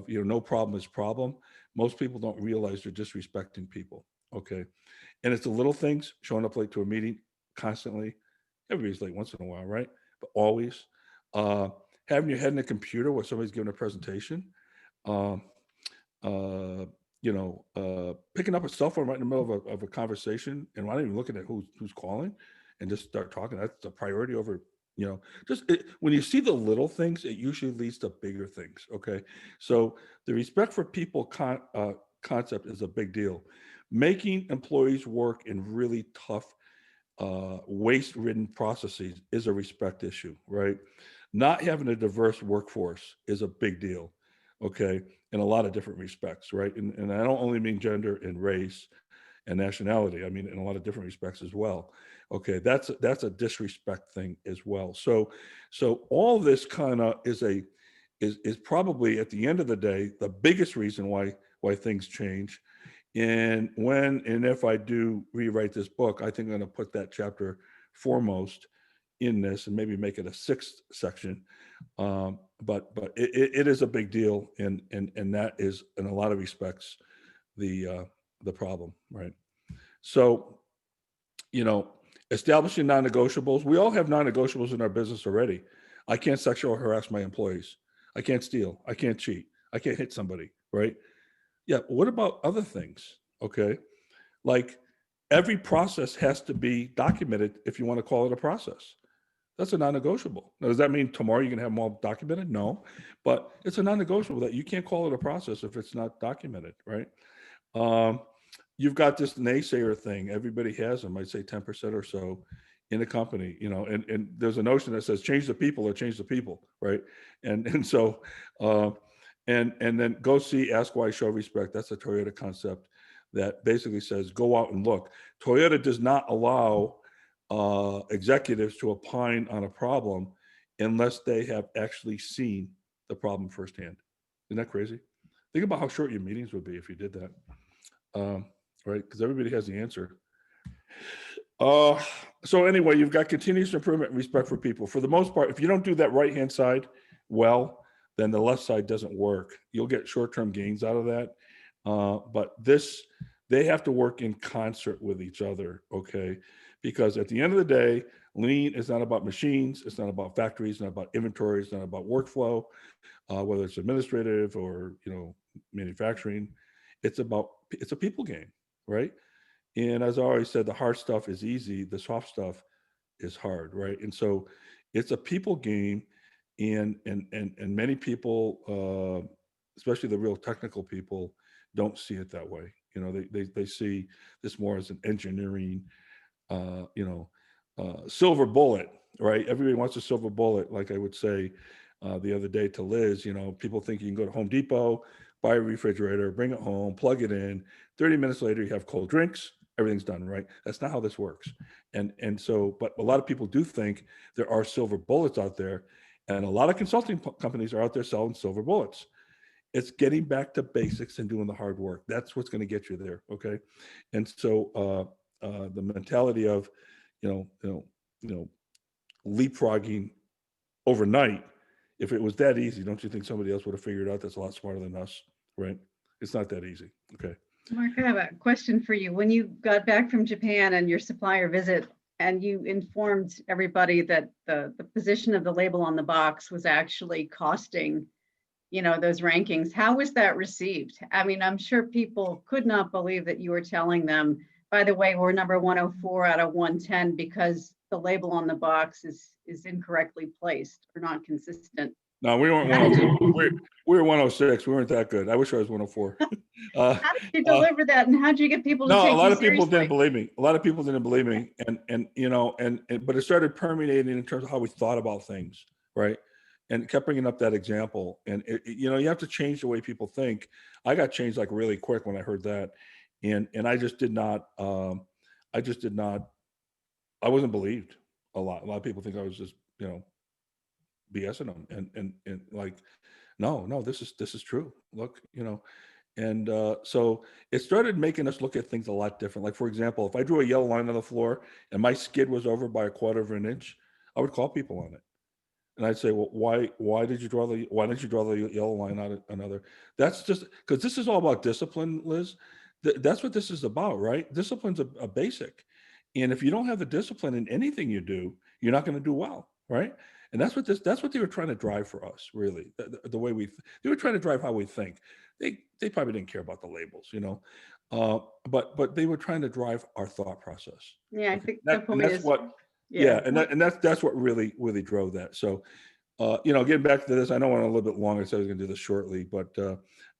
no problem is problem, most people don't realize they're disrespecting people. Okay, and it's the little things, showing up late to a meeting constantly. Everybody's late once in a while, right? But always having your head in a computer while somebody's giving a presentation. Picking up a cell phone right in the middle of a conversation and not even looking at who's calling and just start talking. That's a priority over, when you see the little things, it usually leads to bigger things. Okay. So the respect for people concept is a big deal. Making employees work in really tough, waste-ridden processes is a respect issue, right? Not having a diverse workforce is a big deal. okay, in a lot of different respects, right? And I don't only mean gender and race and nationality. I mean, in a lot of different respects as well. Okay, that's a disrespect thing as well. So all this kind of is probably at the end of the day the biggest reason why things change. And when and if I do rewrite this book, I think I'm going to put that chapter foremost in this and maybe make it a sixth section. But it is a big deal, and that is in a lot of respects the problem, right? So, establishing non-negotiables. We all have non-negotiables in our business already. I can't sexually harass my employees. I can't steal. I can't cheat. I can't hit somebody, right? Yeah. What about other things? Okay. Like every process has to be documented if you want to call it a process. That's a non-negotiable. Now, does that mean tomorrow you can have them all documented? No, but it's a non-negotiable that you can't call it a process if it's not documented, right? Um, you've got this naysayer thing. Everybody has them. I'd say 10% or so in a company, and there's a notion that says change the people or change the people, right? And so, and then go see, ask why, show respect. That's a Toyota concept that basically says go out and look. Toyota does not allow executives to opine on a problem unless they have actually seen the problem firsthand. Isn't that crazy? Think about how short your meetings would be if you did that. Right? Because everybody has the answer. So anyway, you've got continuous improvement and respect for people. For the most part, if you don't do that right-hand side well, then the left side doesn't work. You'll get short-term gains out of that. But they have to work in concert with each other, okay? Because at the end of the day, lean is not about machines. It's not about factories. It's not about inventory. It's not about workflow, whether it's administrative or, manufacturing. It's a people game, right? And as I always said, the hard stuff is easy. The soft stuff is hard, right? And so it's a people game, and many people, especially the real technical people, don't see it that way. They see this more as an engineering, silver bullet, right? Everybody wants a silver bullet. Like I would say the other day to Liz, people think you can go to Home Depot, buy a refrigerator, bring it home, plug it in. 30 minutes later, you have cold drinks. Everything's done, right? That's not how this works. And so, but a lot of people do think there are silver bullets out there, and a lot of consulting companies are out there selling silver bullets. It's getting back to basics and doing the hard work. That's what's going to get you there. Okay. And so the mentality of, you know, leapfrogging overnight, if it was that easy, don't you think somebody else would have figured out that's a lot smarter than us, right? It's not that easy. Okay. Mark, I have a question for you. When you got back from Japan and your supplier visit, and you informed everybody that the position of the label on the box was actually costing, those rankings, how was that received? I mean, I'm sure people could not believe that you were telling them, by the way, we're number 104 out of 110 because the label on the box is incorrectly placed or not consistent. No, we weren't 104. We were 106. We weren't that good. I wish I was 104. How did you deliver that, and how did you get people to take you seriously? No, a lot of people didn't believe me. A lot of people didn't believe me, and but it started permeating in terms of how we thought about things, right? And kept bringing up that example, and you have to change the way people think. I got changed like really quick when I heard that, and I just did not. I wasn't believed a lot. A lot of people think I was just BSing them, and like, no, this is true. Look, and so it started making us look at things a lot different. Like, for example, if I drew a yellow line on the floor and my skid was over by 1/4 of an inch, I would call people on it. And I'd say, well, why didn't you draw the yellow line on another? That's just because this is all about discipline, Liz. That's what this is about, right? Discipline's a basic. And if you don't have the discipline in anything you do, you're not going to do well, right? And that's what they were trying to drive for us, really. The way they were trying to drive how we think. They probably didn't care about the labels, but they were trying to drive our thought process. Yeah, I think the point is what. Yeah, and that's what really drove that. So, getting back to this, I know I went a little bit longer. I said I was going to do this shortly, but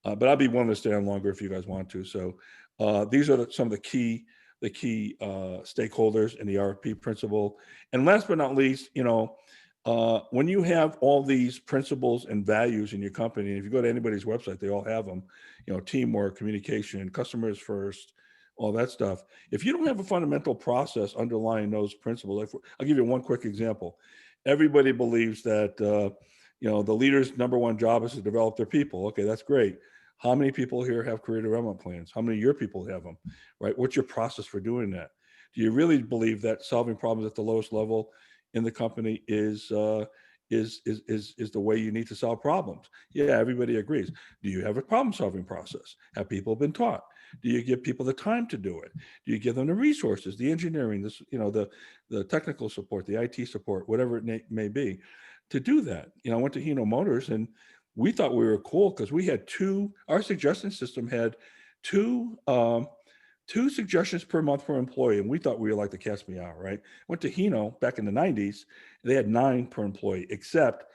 I'll be willing to stay on longer if you guys want to. So, these are some of the key stakeholders in the RFP principle. And last but not least, when you have all these principles and values in your company, if you go to anybody's website, they all have them, teamwork, communication, customers first, all that stuff. If you don't have a fundamental process underlying those principles, I'll give you one quick example. Everybody believes that, the leader's number one job is to develop their people. Okay, that's great. How many people here have career development plans? How many of your people have them, right? What's your process for doing that? Do you really believe that solving problems at the lowest level in the company is the way you need to solve problems? Yeah, everybody agrees. Do you have a problem-solving process? Have people been taught? Do you give people the time to do it? Do you give them the resources, the engineering, the technical support, the IT support, whatever it may be, to do that? I went to Hino Motors, and we thought we were cool because we had our suggestion system had two suggestions per month per employee, and we thought we were like the cat's meow, right? Went to Hino back in the 90s, they had 9 per employee, except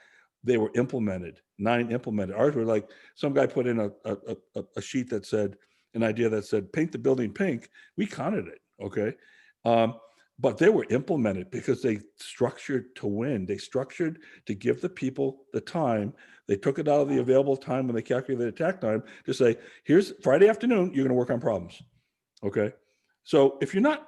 they were implemented, 9 implemented. Ours were like, some guy put in a sheet that said, an idea that said, paint the building pink. We counted it, okay? But they were implemented because they structured to win. They structured to give the people the time. They took it out of the available time when they calculated attack time to say, here's Friday afternoon, you're gonna work on problems. Okay. So if you're not,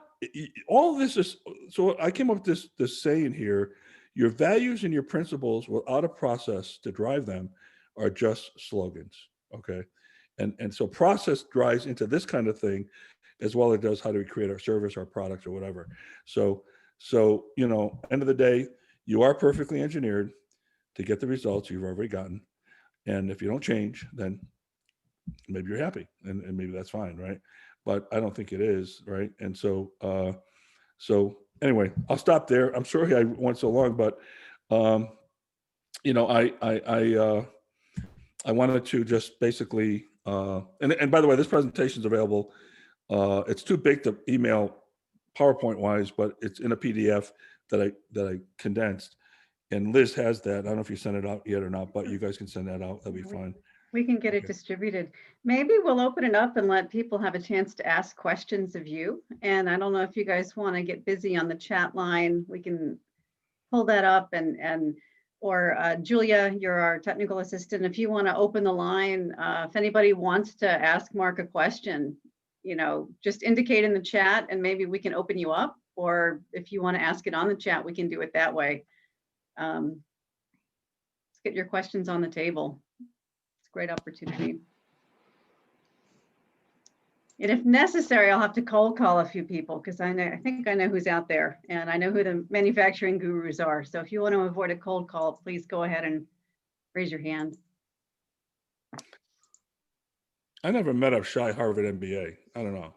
all of this is, so I came up with this saying here, your values and your principles without a process to drive them are just slogans. Okay. And so process drives into this kind of thing as well as it does how do we create our service, our products, or whatever. So, end of the day, you are perfectly engineered to get the results you've already gotten. And if you don't change, then maybe you're happy and maybe that's fine, right? But I don't think it is, right? And so anyway, I'll stop there. I'm sorry I went so long, but I wanted to just basically and by the way, this presentation is available. It's too big to email PowerPoint wise, but it's in a PDF that I condensed. And Liz has that. I don't know if you sent it out yet or not, but you guys can send that out. That'll be fine. We can get it distributed. Maybe we'll open it up and let people have a chance to ask questions of you. And I don't know if you guys want to get busy on the chat line. We can pull that up or Julia, you're our technical assistant. If you want to open the line, if anybody wants to ask Mark a question, just indicate in the chat and maybe we can open you up. Or if you want to ask it on the chat, we can do it that way. Let's get your questions on the table. Great opportunity. And if necessary, I'll have to cold call a few people because I think I know who's out there and I know who the manufacturing gurus are. So if you want to avoid a cold call, please go ahead and raise your hand. I never met a shy Harvard MBA. I don't know.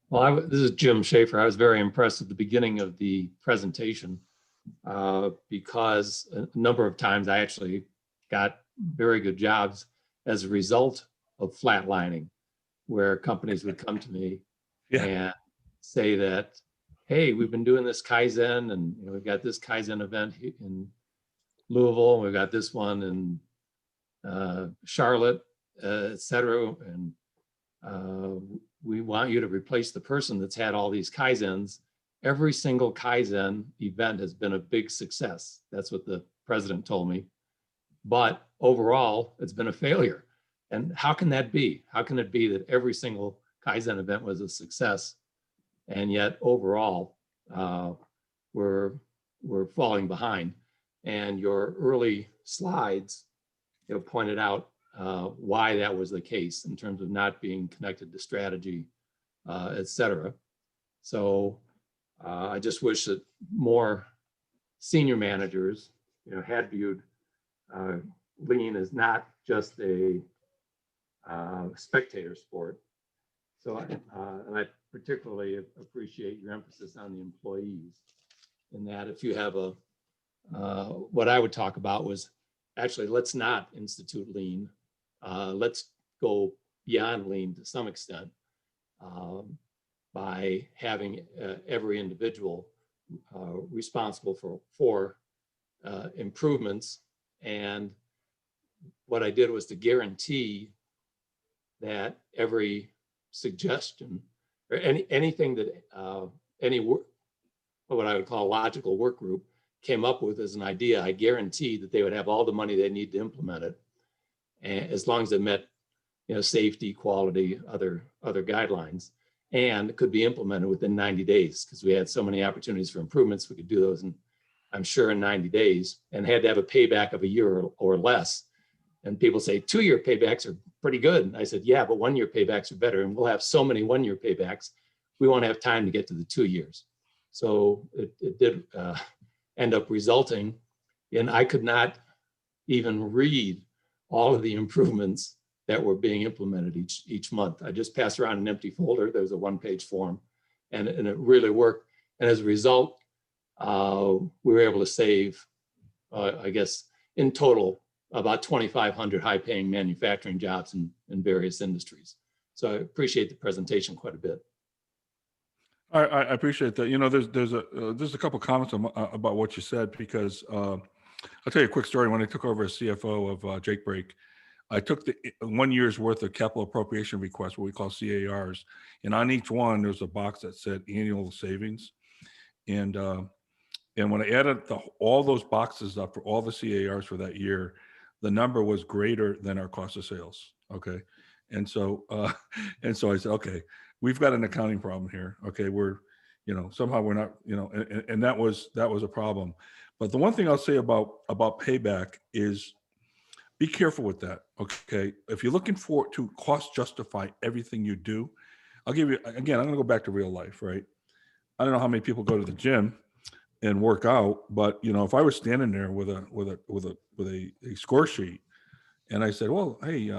Well, this is Jim Schaefer. I was very impressed at the beginning of the presentation because a number of times I actually got very good jobs as a result of flatlining, where companies would come to me and say that, hey, we've been doing this Kaizen and we've got this Kaizen event in Louisville, and we've got this one in Charlotte, et cetera. And we want you to replace the person that's had all these Kaizens. Every single Kaizen event has been a big success. That's what the president told me. But overall, it's been a failure. And how can that be? How can it be that every single Kaizen event was a success, and yet overall, we're falling behind? And your early slides pointed out why that was the case in terms of not being connected to strategy, et cetera. So I just wish that more senior managers, had viewed lean as not just a spectator sport. So, and I particularly appreciate your emphasis on the employees, in that if you have what I would talk about was actually, let's not institute lean. Let's go beyond lean to some extent by having every individual responsible for improvements. And what I did was to guarantee that every suggestion, or anything that what I would call a logical work group came up with as an idea, I guarantee that they would have all the money they need to implement it, and as long as it met, safety, quality, other guidelines, and it could be implemented within 90 days because we had so many opportunities for improvements. We could do those, I'm sure, in 90 days, and had to have a payback of a year or less. And people say 2-year paybacks are pretty good. And I said, yeah, but 1-year paybacks are better. And we'll have so many 1-year paybacks, we won't have time to get to the 2 years. So it did end up resulting in, I could not even read all of the improvements that were being implemented each month. I just passed around an empty folder. There was a 1-page form, and it really worked. And as a result, we were able to save, I guess, in total, about 2,500 high-paying manufacturing jobs in various industries. So I appreciate the presentation quite a bit. I appreciate that. There's a couple comments about what you said, because I'll tell you a quick story. When I took over as CFO of Jake Brake, I took the 1 year's worth of capital appropriation requests, what we call CARs, and on each one there's a box that said annual savings, and when I added all those boxes up for all the CARs for that year, the number was greater than our cost of sales. Okay, and so I said, okay, we've got an accounting problem here. Okay, we're somehow we're not, and that was a problem. But the one thing I'll say about payback is, be careful with that. Okay, if you're looking to cost justify everything you do, I'll give you, again, I'm going to go back to real life, right? I don't know how many people go to the gym and work out, but if I was standing there with a score sheet, and I said, well, hey,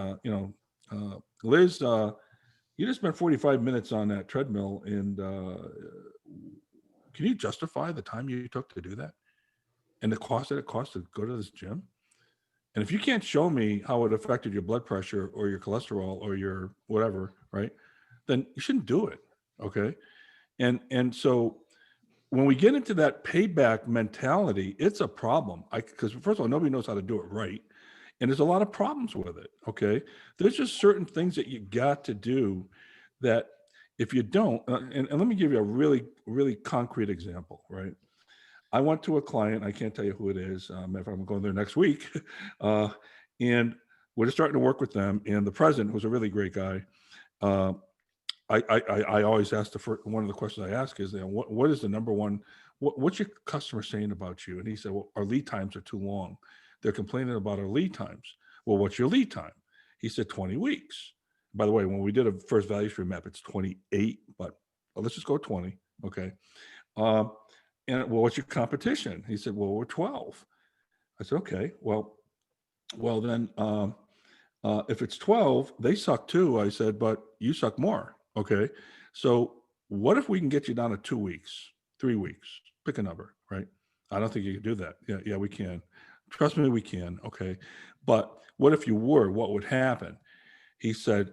Liz, you just spent 45 minutes on that treadmill, and can you justify the time you took to do that and the cost that it cost to go to this gym? And if you can't show me how it affected your blood pressure or your cholesterol or your whatever, right, then you shouldn't do it. Okay. And so when we get into that payback mentality, it's a problem. Because first of all, nobody knows how to do it right. And there's a lot of problems with it. Okay. There's just certain things that you got to do that if you don't, and let me give you a really, really concrete example, right? I went to a client, I can't tell you who it is, if I'm going there next week, and we're just starting to work with them. And the president, who's a really great guy, I always ask one of the questions I ask is, what is the number one, what's your customer saying about you? And he said, well, our lead times are too long. They're complaining about our lead times. Well, what's your lead time? He said 20 weeks. By the way, when we did a first value stream map, it's 28, but let's just go 20. Okay. And well, what's your competition? He said, well, we're 12. I said, okay, well then, if it's 12, they suck too. I said, but you suck more. Okay. So what if we can get you down to 2 weeks, 3 weeks, pick a number, right? I don't think you can do that. Yeah, we can. Trust me, we can. Okay. But what if you were, what would happen? He said,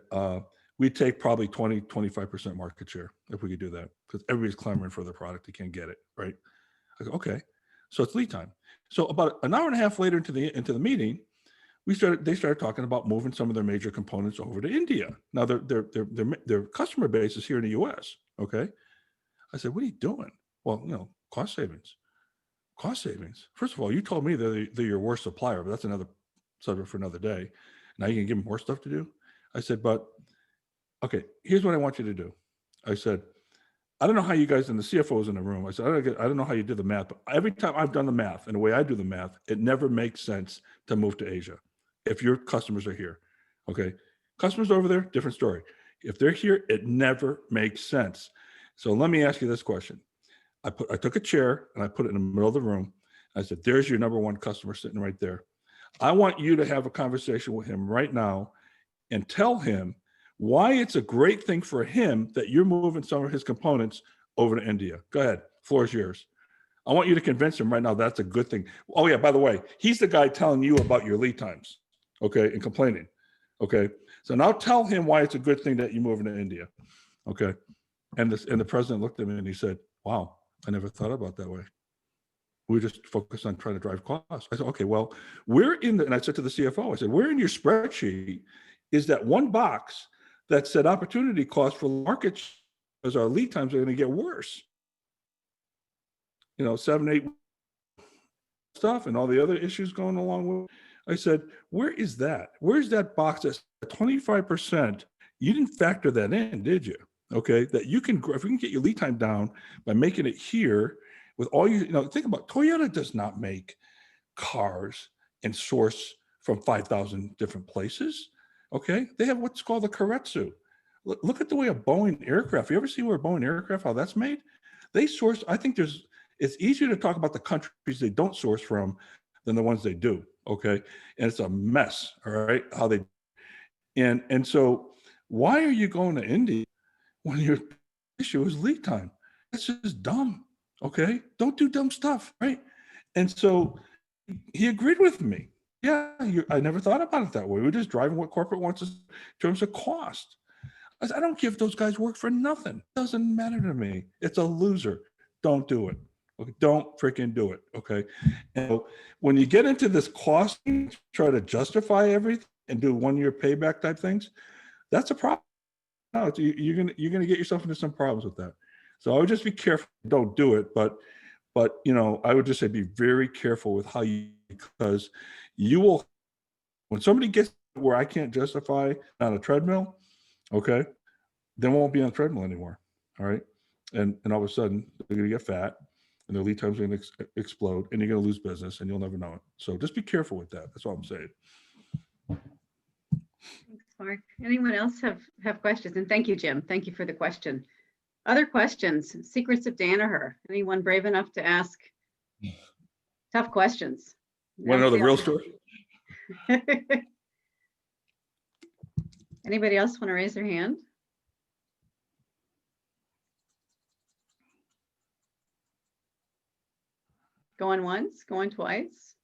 we'd take probably 20, 25% market share if we could do that, because everybody's clamoring for the product. They can't get it, right? I go, okay. So it's lead time. So about an hour and a half later into the meeting, they started talking about moving some of their major components over to India. Now their customer base is here in the US. Okay. I said, what are you doing? Well, cost savings. Cost savings. First of all, you told me they're your worst supplier, but that's another subject for another day. Now you can give them more stuff to do. I said, but okay, here's what I want you to do. I said, I don't know how you guys, and the CFO was in the room. I said, I don't know how you did the math, but every time I've done the math and the way I do the math, it never makes sense to move to Asia if your customers are here. Okay. Customers over there, different story. If they're here, it never makes sense. So let me ask you this question. I took a chair and I put it in the middle of the room. I said, there's your number one customer sitting right there. I want you to have a conversation with him right now and tell him why it's a great thing for him that you're moving some of his components over to India. Go ahead. Floor is yours. I want you to convince him right now that's a good thing. Oh yeah, by the way, he's the guy telling you about your lead times, okay, and complaining. Okay. So now tell him why it's a good thing that you're moving to India. Okay. And the president looked at me and he said, wow, I never thought about that way. We just focused on trying to drive costs. I said, okay, well, and I said to the CFO, I said, where in your spreadsheet is that one box that said opportunity cost for market because our lead times are going to get worse. 7, 8 stuff and all the other issues going along with it. I said, where is that? Where's that box that's 25%? You didn't factor that in, did you? Okay, that you can, if we can get your lead time down by making it here with all think about Toyota does not make cars and source from 5,000 different places. Okay, they have what's called the Keiretsu. Look at the way a Boeing aircraft, you ever see where a Boeing aircraft, how that's made? They source, I think it's easier to talk about the countries they don't source from than the ones they do. Okay, and it's a mess. All right, how they, and so why are you going to India when your issue is lead time? That's just dumb. Okay, don't do dumb stuff, right? And so he agreed with me. Yeah, I never thought about it that way. We're just driving what corporate wants us in terms of cost. I don't give those guys work for nothing. It doesn't matter to me. It's a loser. Don't do it. Okay, don't freaking do it. Okay. And so when you get into this cost, try to justify everything and do 1-year payback type things, that's a problem. No, you're gonna get yourself into some problems with that. So I would just be careful. Don't do it. But I would just say be very careful with how you, because you will, when somebody gets where I can't justify on a treadmill, okay, they won't be on a treadmill anymore. All right. And all of a sudden they're going to get fat and their lead times are going to explode and you're going to lose business and you'll never know it. So just be careful with that. That's all I'm saying. Thanks, Mark. Anyone else have questions? And thank you, Jim. Thank you for the question. Other questions? Secrets of Danaher. Anyone brave enough to ask tough questions? Want to know the real story? Anybody else want to raise their hand? Going once, going twice.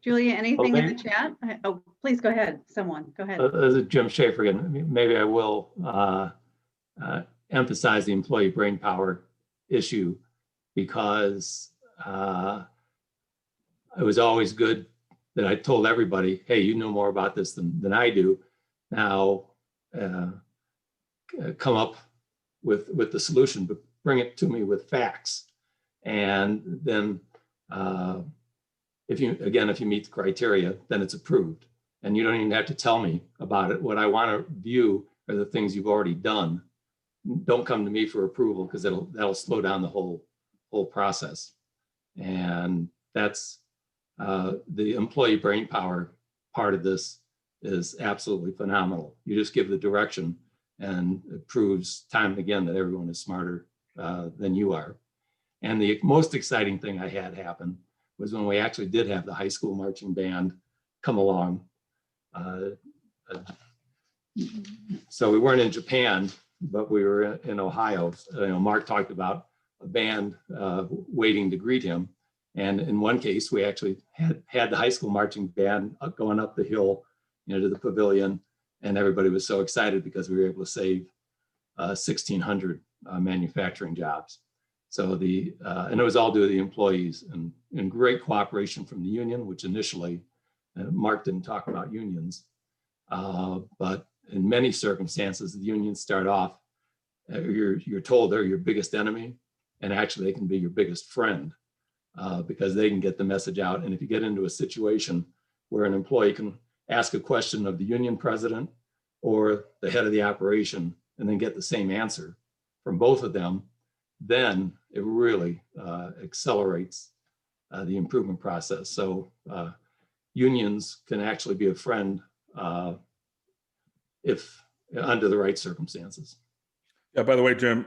Julia, anything in the chat? Oh, please go ahead. Someone, go ahead. This is Jim Schaefer again. Maybe I will emphasize the employee brain power issue, because it was always good that I told everybody, hey, you know more about this than I do. Now, come up with the solution, but bring it to me with facts. And then if you meet the criteria, then it's approved. And you don't even have to tell me about it. What I want to view are the things you've already done. Don't come to me for approval, because that'll slow down the whole process. And that's the employee brain power part of this is absolutely phenomenal. You just give the direction and it proves time and again that everyone is smarter than you are. And the most exciting thing I had happen was when we actually did have the high school marching band come along. So we weren't in Japan, but we were in Ohio. Mark talked about a band waiting to greet him. And in one case, we actually had the high school marching band going up the hill, to the pavilion. And everybody was so excited because we were able to save 1,600 manufacturing jobs. So and it was all due to the employees and great cooperation from the union, which initially, Mark didn't talk about unions, but in many circumstances, the unions start off, you're told they're your biggest enemy, and actually they can be your biggest friend because they can get the message out. And if you get into a situation where an employee can ask a question of the union president or the head of the operation and then get the same answer from both of them, then it really accelerates the improvement process. So unions can actually be a friend if under the right circumstances. Yeah, by the way, Jim,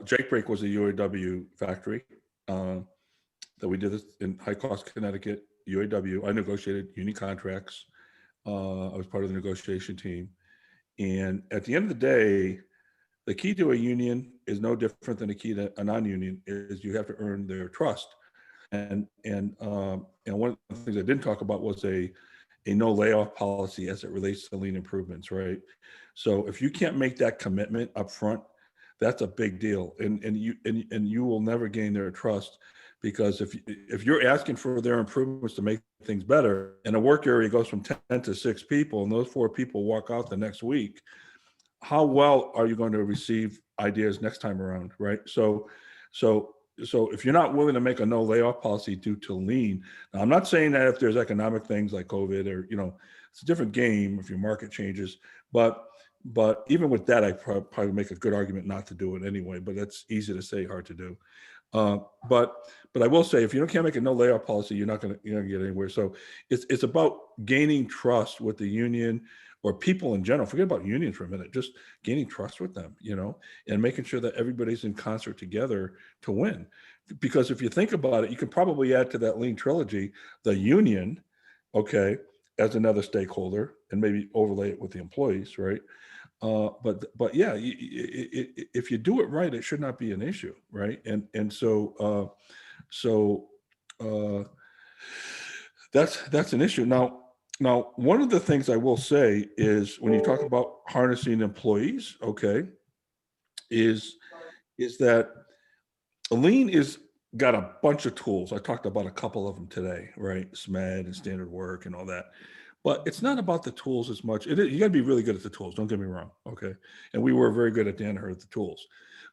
Jake Break was a UAW factory that we did this in High Cost, Connecticut, UAW. I negotiated union contracts. I was part of the negotiation team. And at the end of the day, the key to a union is no different than the key to a non-union is you have to earn their trust. And one of the things I didn't talk about was a no layoff policy as it relates to lean improvements, right? So if you can't make that commitment up front, that's a big deal. And you will never gain their trust because if you're asking for their improvements to make things better, and a work area goes from 10 to 6 people, and those 4 people walk out the next week, how well are you going to receive ideas next time around, right? So if you're not willing to make a no layoff policy due to lean, now I'm not saying that if there's economic things like COVID or, it's a different game if your market changes, but even with that, I probably make a good argument not to do it anyway, but that's easy to say, hard to do. But I will say, if you can't make a no layoff policy, you're not going to get anywhere. So it's about gaining trust with the union or people in general. Forget about unions for a minute, just gaining trust with them, and making sure that everybody's in concert together to win. Because if you think about it, you can probably add to that lean trilogy, the union, okay, as another stakeholder, and maybe overlay it with the employees, right? But yeah, if you do it right, it should not be an issue, right? And so that's an issue. Now, one of the things I will say is when you talk about harnessing employees, okay, is that lean is got a bunch of tools. I talked about a couple of them today, right? SMED and standard work and all that. But it's not about the tools as much. You got to be really good at the tools. Don't get me wrong, okay? And we were very good at Danaher at the tools.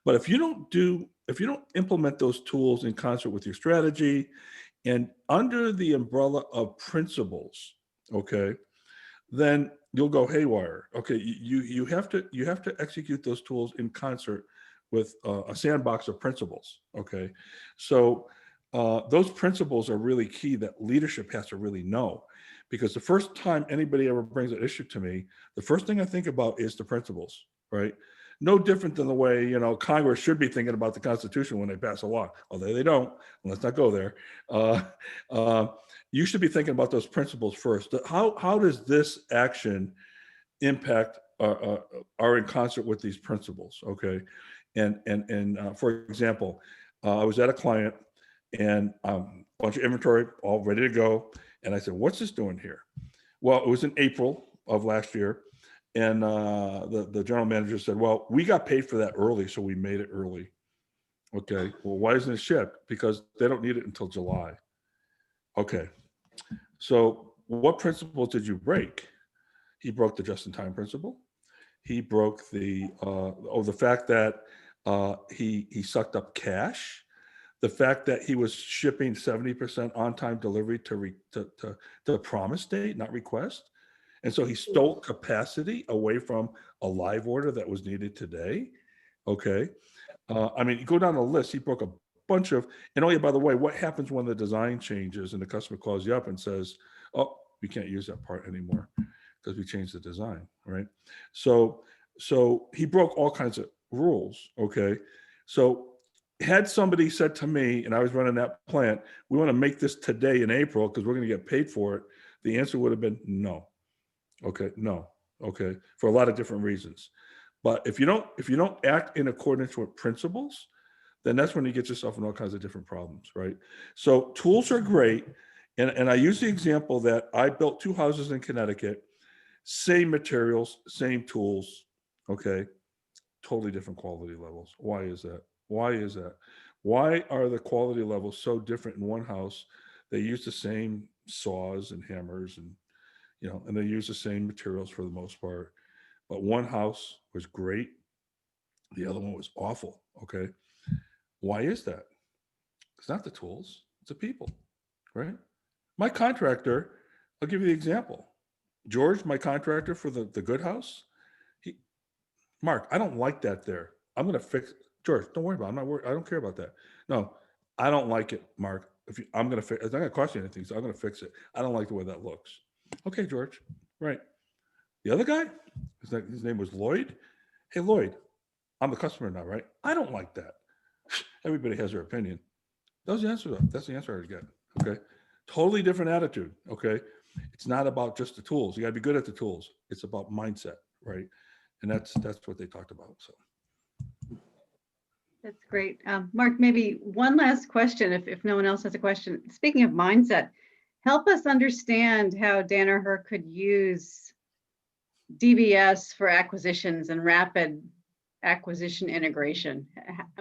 But if you don't implement those tools in concert with your strategy and under the umbrella of principles, okay, then you'll go haywire. Okay, you have to execute those tools in concert with a sandbox of principles. Okay, so those principles are really key that leadership has to really know. Because the first time anybody ever brings an issue to me, the first thing I think about is the principles, right? No different than the way, Congress should be thinking about the Constitution when they pass a law. Although they don't, let's not go there. You should be thinking about those principles first. How does this action impact are in concert with these principles, okay? And for example, I was at a client and a bunch of inventory all ready to go. And I said, what's this doing here? Well, it was in April of last year. And the general manager said, well, we got paid for that early, so we made it early. Okay, well, why isn't it shipped? Because they don't need it until July. Okay, so what principles did you break? He broke the just-in-time principle. He broke the fact that he sucked up cash. The fact that he was shipping 70% on-time delivery to the promise date, not request. And so he stole capacity away from a live order that was needed today. Okay. You go down the list, he broke a bunch of, and oh yeah, by the way, what happens when the design changes and the customer calls you up and says, oh, we can't use that part anymore because we changed the design, right? So he broke all kinds of rules, okay? So had somebody said to me, and I was running that plant, we want to make this today in April because we're going to get paid for it, the answer would have been no. Okay, no. Okay, for a lot of different reasons. But if you don't act in accordance with principles, then that's when you get yourself in all kinds of different problems, right? So tools are great. And I use the example that I built 2 houses in Connecticut, same materials, same tools, okay? Totally different quality levels. Why is that? Why is that? Why are the quality levels so different in one house? They use the same saws and hammers and they use the same materials for the most part. But one house was great. The other one was awful. Okay. Why is that? It's not the tools, it's the people, right? My contractor, I'll give you the example. George, my contractor for the good house, Mark, I don't like that there. I'm going to fix it. George, don't worry about it. I'm not worried. I don't care about that. No, I don't like it, Mark. I'm going to fix it. It's not going to cost you anything, so I'm going to fix it. I don't like the way that looks. Okay, George. Right. The other guy, his name was Lloyd. Hey, Lloyd, I'm the customer now, right? I don't like that. Everybody has their opinion. That's the answer, though. That's the answer I get. Okay. Totally different attitude. Okay. It's not about just the tools. You got to be good at the tools. It's about mindset, right? And that's what they talked about. So. That's great. Mark, maybe one last question, if no one else has a question. Speaking of mindset, help us understand how Danaher could use DBS for acquisitions and rapid acquisition integration?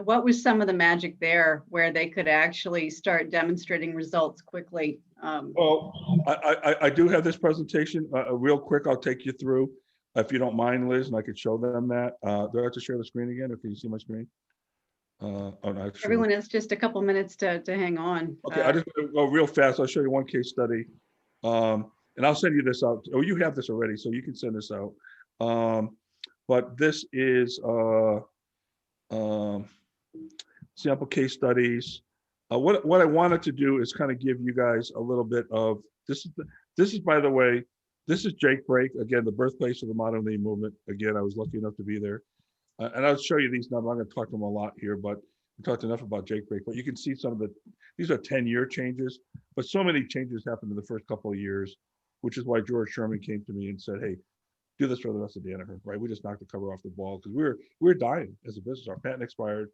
What was some of the magic there where they could actually start demonstrating results quickly? Well, I do have this presentation. Real quick, I'll take you through, if you don't mind, Liz, and I could show them that. Do I have to share the screen again, or can you see my screen? Oh, no, Everyone has just a couple minutes to hang on. Okay, I just want to go real fast. I'll show you one case study. And I'll send you this out. Oh, you have this already, so you can send this out. But this is sample case studies. What I wanted to do is kind of give you guys a little bit of this. This is, by the way, this is Jake Brake, again, the birthplace of the modern lean movement. Again, I was lucky enough to be there. And I'll show you these numbers. I'm going to talk to them a lot here, but we talked enough about Jake Brake. But you can see some of these are 10-year changes, but so many changes happened in the first couple of years, which is why George Sherman came to me and said, hey, do this for the rest of Danaher, right? We just knocked the cover off the ball because we were dying as a business. Our patent expired,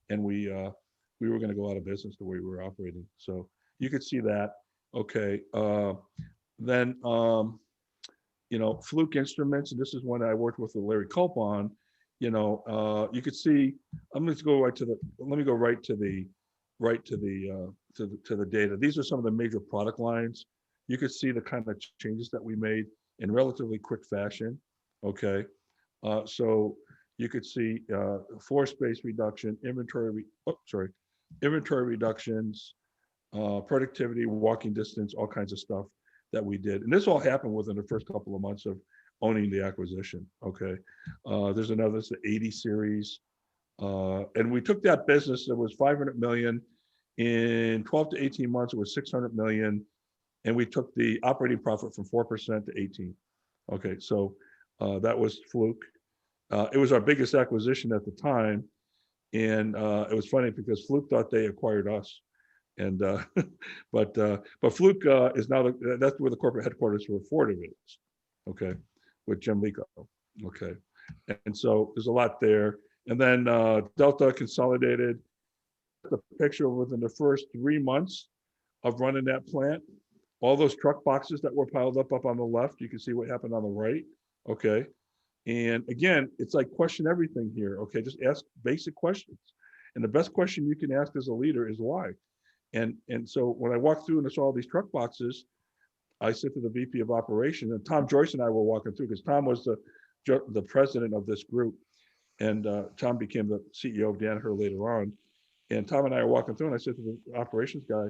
and we were going to go out of business the way we were operating. So you could see that. Okay. Then Fluke Instruments, and this is one I worked with Larry Culp on. You could see. I'm going to go right to the. Let me go right to the data. These are some of the major product lines. You could see the kind of changes that we made in relatively quick fashion. Okay, so you could see floor space reduction, inventory reductions, productivity, walking distance, all kinds of stuff that we did. And this all happened within the first couple of months of owning the acquisition. Okay, there's another, it's the 80 series. And we took that business that was 500 million. In 12 to 18 months, it was 600 million. And we took the operating profit from 4% to 18. Okay, so that was Fluke. It was our biggest acquisition at the time. And it was funny because Fluke thought they acquired us. And but Fluke is now that's where the corporate headquarters for Ford is. Okay, with Jim Lico. Okay, and so there's a lot there. And then Delta consolidated the picture within the first 3 months of running that plant. All those truck boxes that were piled up on the left, you can see what happened on the right. Okay, and again, it's like question everything here. Okay, just ask basic questions. And the best question you can ask as a leader is why. And so when I walked through and I saw all these truck boxes, I said to the VP of operations, and Tom Joyce and I were walking through because Tom was the president of this group, and Tom became the CEO of Danaher later on. And Tom and I were walking through, and I said to the operations guy,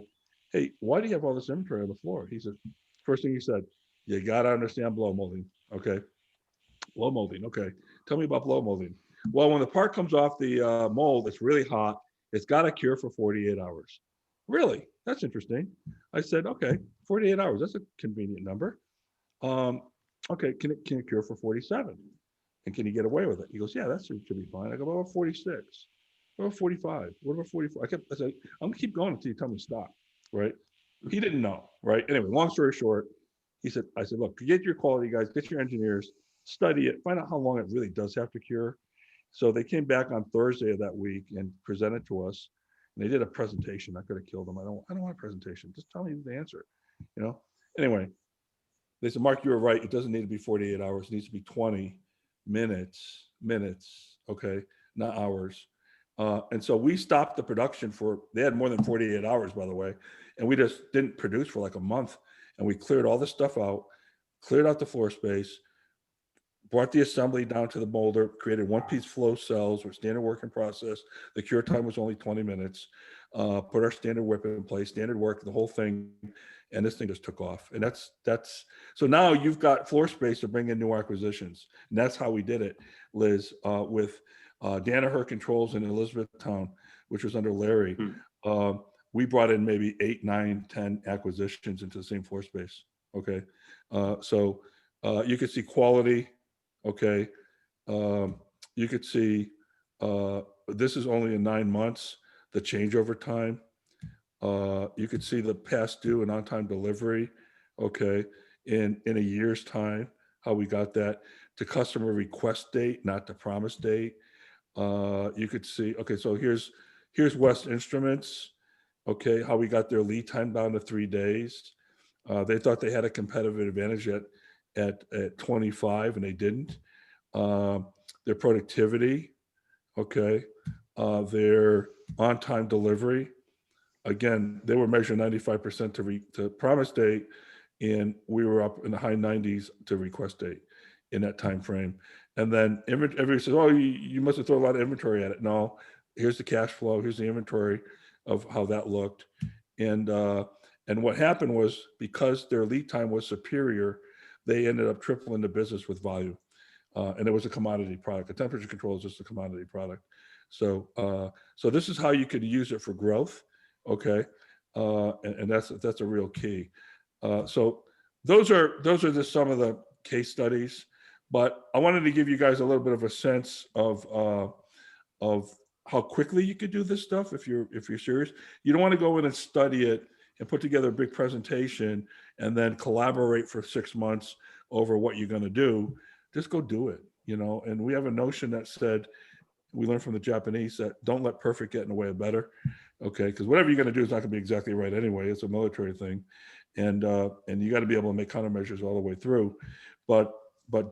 "Hey, why do you have all this inventory on the floor?" He said, first thing he said, "You got to understand blow molding." Okay, blow molding. Okay, tell me about blow molding. Well, when the part comes off the mold, it's really hot. It's got to cure for 48 hours. Really? That's interesting. I said, okay, 48 hours. That's a convenient number. Okay, can it cure for 47? And can you get away with it? He goes, yeah, that should be fine. I go, what about 46? What about 45? What about 44? I said, I'm gonna keep going until you tell me stop, right? He didn't know, right? Anyway, long story short, I said, look, get your quality guys, get your engineers, study it, find out how long it really does have to cure. So they came back on Thursday of that week and presented to us. And they did a presentation. I could have killed them. I don't want a presentation. Just tell me the answer, Anyway, they said, Mark, you were right. It doesn't need to be 48 hours. It needs to be 20 minutes, okay, not hours. And so we stopped the production they had more than 48 hours, by the way. And we just didn't produce for like a month. And we cleared all this stuff out, cleared out the floor space, brought the assembly down to the molder, created one-piece flow cells with standard working process. The cure time was only 20 minutes. Put our standard whip in place, standard work, the whole thing, and this thing just took off. And that's so now you've got floor space to bring in new acquisitions, and that's how we did it, Liz, with Danaher Controls in Elizabethtown, which was under Larry. We brought in maybe 8, 9, 10 acquisitions into the same floor space. Okay, so you could see quality. Okay, you could see this is only in 9 months, the changeover time. You could see the past due and on-time delivery, okay, in a year's time, how we got that to customer request date, not the promise date. You could see, okay, so here's West Instruments, okay, how we got their lead time down to 3 days. They thought they had a competitive advantage at 25, and they didn't. Their productivity, Okay. Their on-time delivery, again, they were measuring 95% to promise date, and we were up in the high 90s to request date in that time frame. And then everybody says, "Oh, you must have thrown a lot of inventory at it." No, here's the cash flow. Here's the inventory of how that looked. And what happened was, because their lead time was superior, they ended up tripling the business with volume. And it was a commodity product. The temperature control is just a commodity product. So this is how you could use it for growth. Okay. And that's a real key. So those are just some of the case studies, but I wanted to give you guys a little bit of a sense of how quickly you could do this stuff if you're serious. You don't want to go in and study it and put together a big presentation and then collaborate for 6 months over what you're going to do. Just go do it, And we have a notion that said, we learned from the Japanese, that don't let perfect get in the way of better. Okay, because whatever you're going to do is not going to be exactly right anyway. It's a military thing, and you got to be able to make countermeasures all the way through. But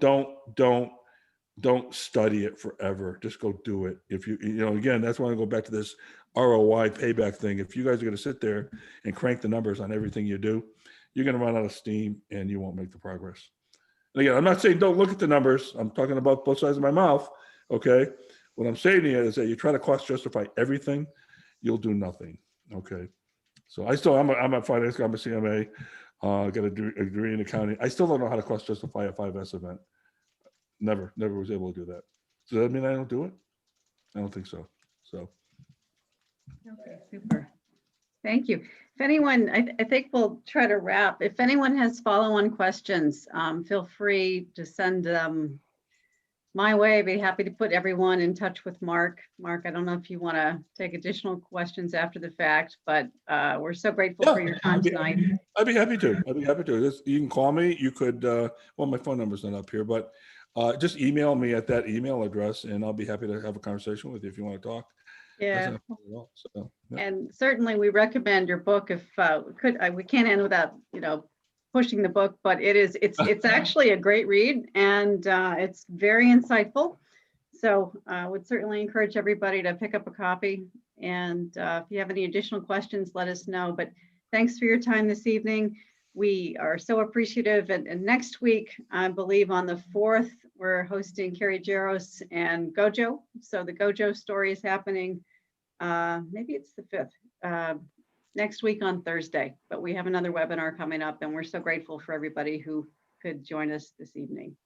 don't study it forever. Just go do it. If again, that's why I go back to this ROI payback thing. If you guys are going to sit there and crank the numbers on everything you do, you're going to run out of steam and you won't make the progress. And again, I'm not saying don't look at the numbers. I'm talking about both sides of my mouth. Okay. What I'm saying to you is that you try to cost justify everything, you'll do nothing. Okay. So I'm a finance guy, I'm a CMA, got a degree in accounting. I still don't know how to cost justify a 5S event. Never was able to do that. So does that mean I don't do it? I don't think so. So. Okay, super. Thank you. If anyone, I think we'll try to wrap. If anyone has follow-on questions, feel free to send them my way. I'd be happy to put everyone in touch with Mark. Mark, I don't know if you want to take additional questions after the fact, but we're so grateful for your time tonight. I'd be happy to. You can call me. You could, well, my phone number's not up here, but just email me at that email address and I'll be happy to have a conversation with you if you want to talk. Yeah. So, yeah. And certainly we recommend your book if we can't end without, pushing the book, but it's actually a great read and it's very insightful. So I would certainly encourage everybody to pick up a copy. And if you have any additional questions, let us know. But thanks for your time this evening. We are so appreciative. And next week, I believe on the 4th, we're hosting Carrie Jaros and Gojo. So the Gojo story is happening. Maybe it's the 5th. Next week on Thursday, but we have another webinar coming up and we're so grateful for everybody who could join us this evening.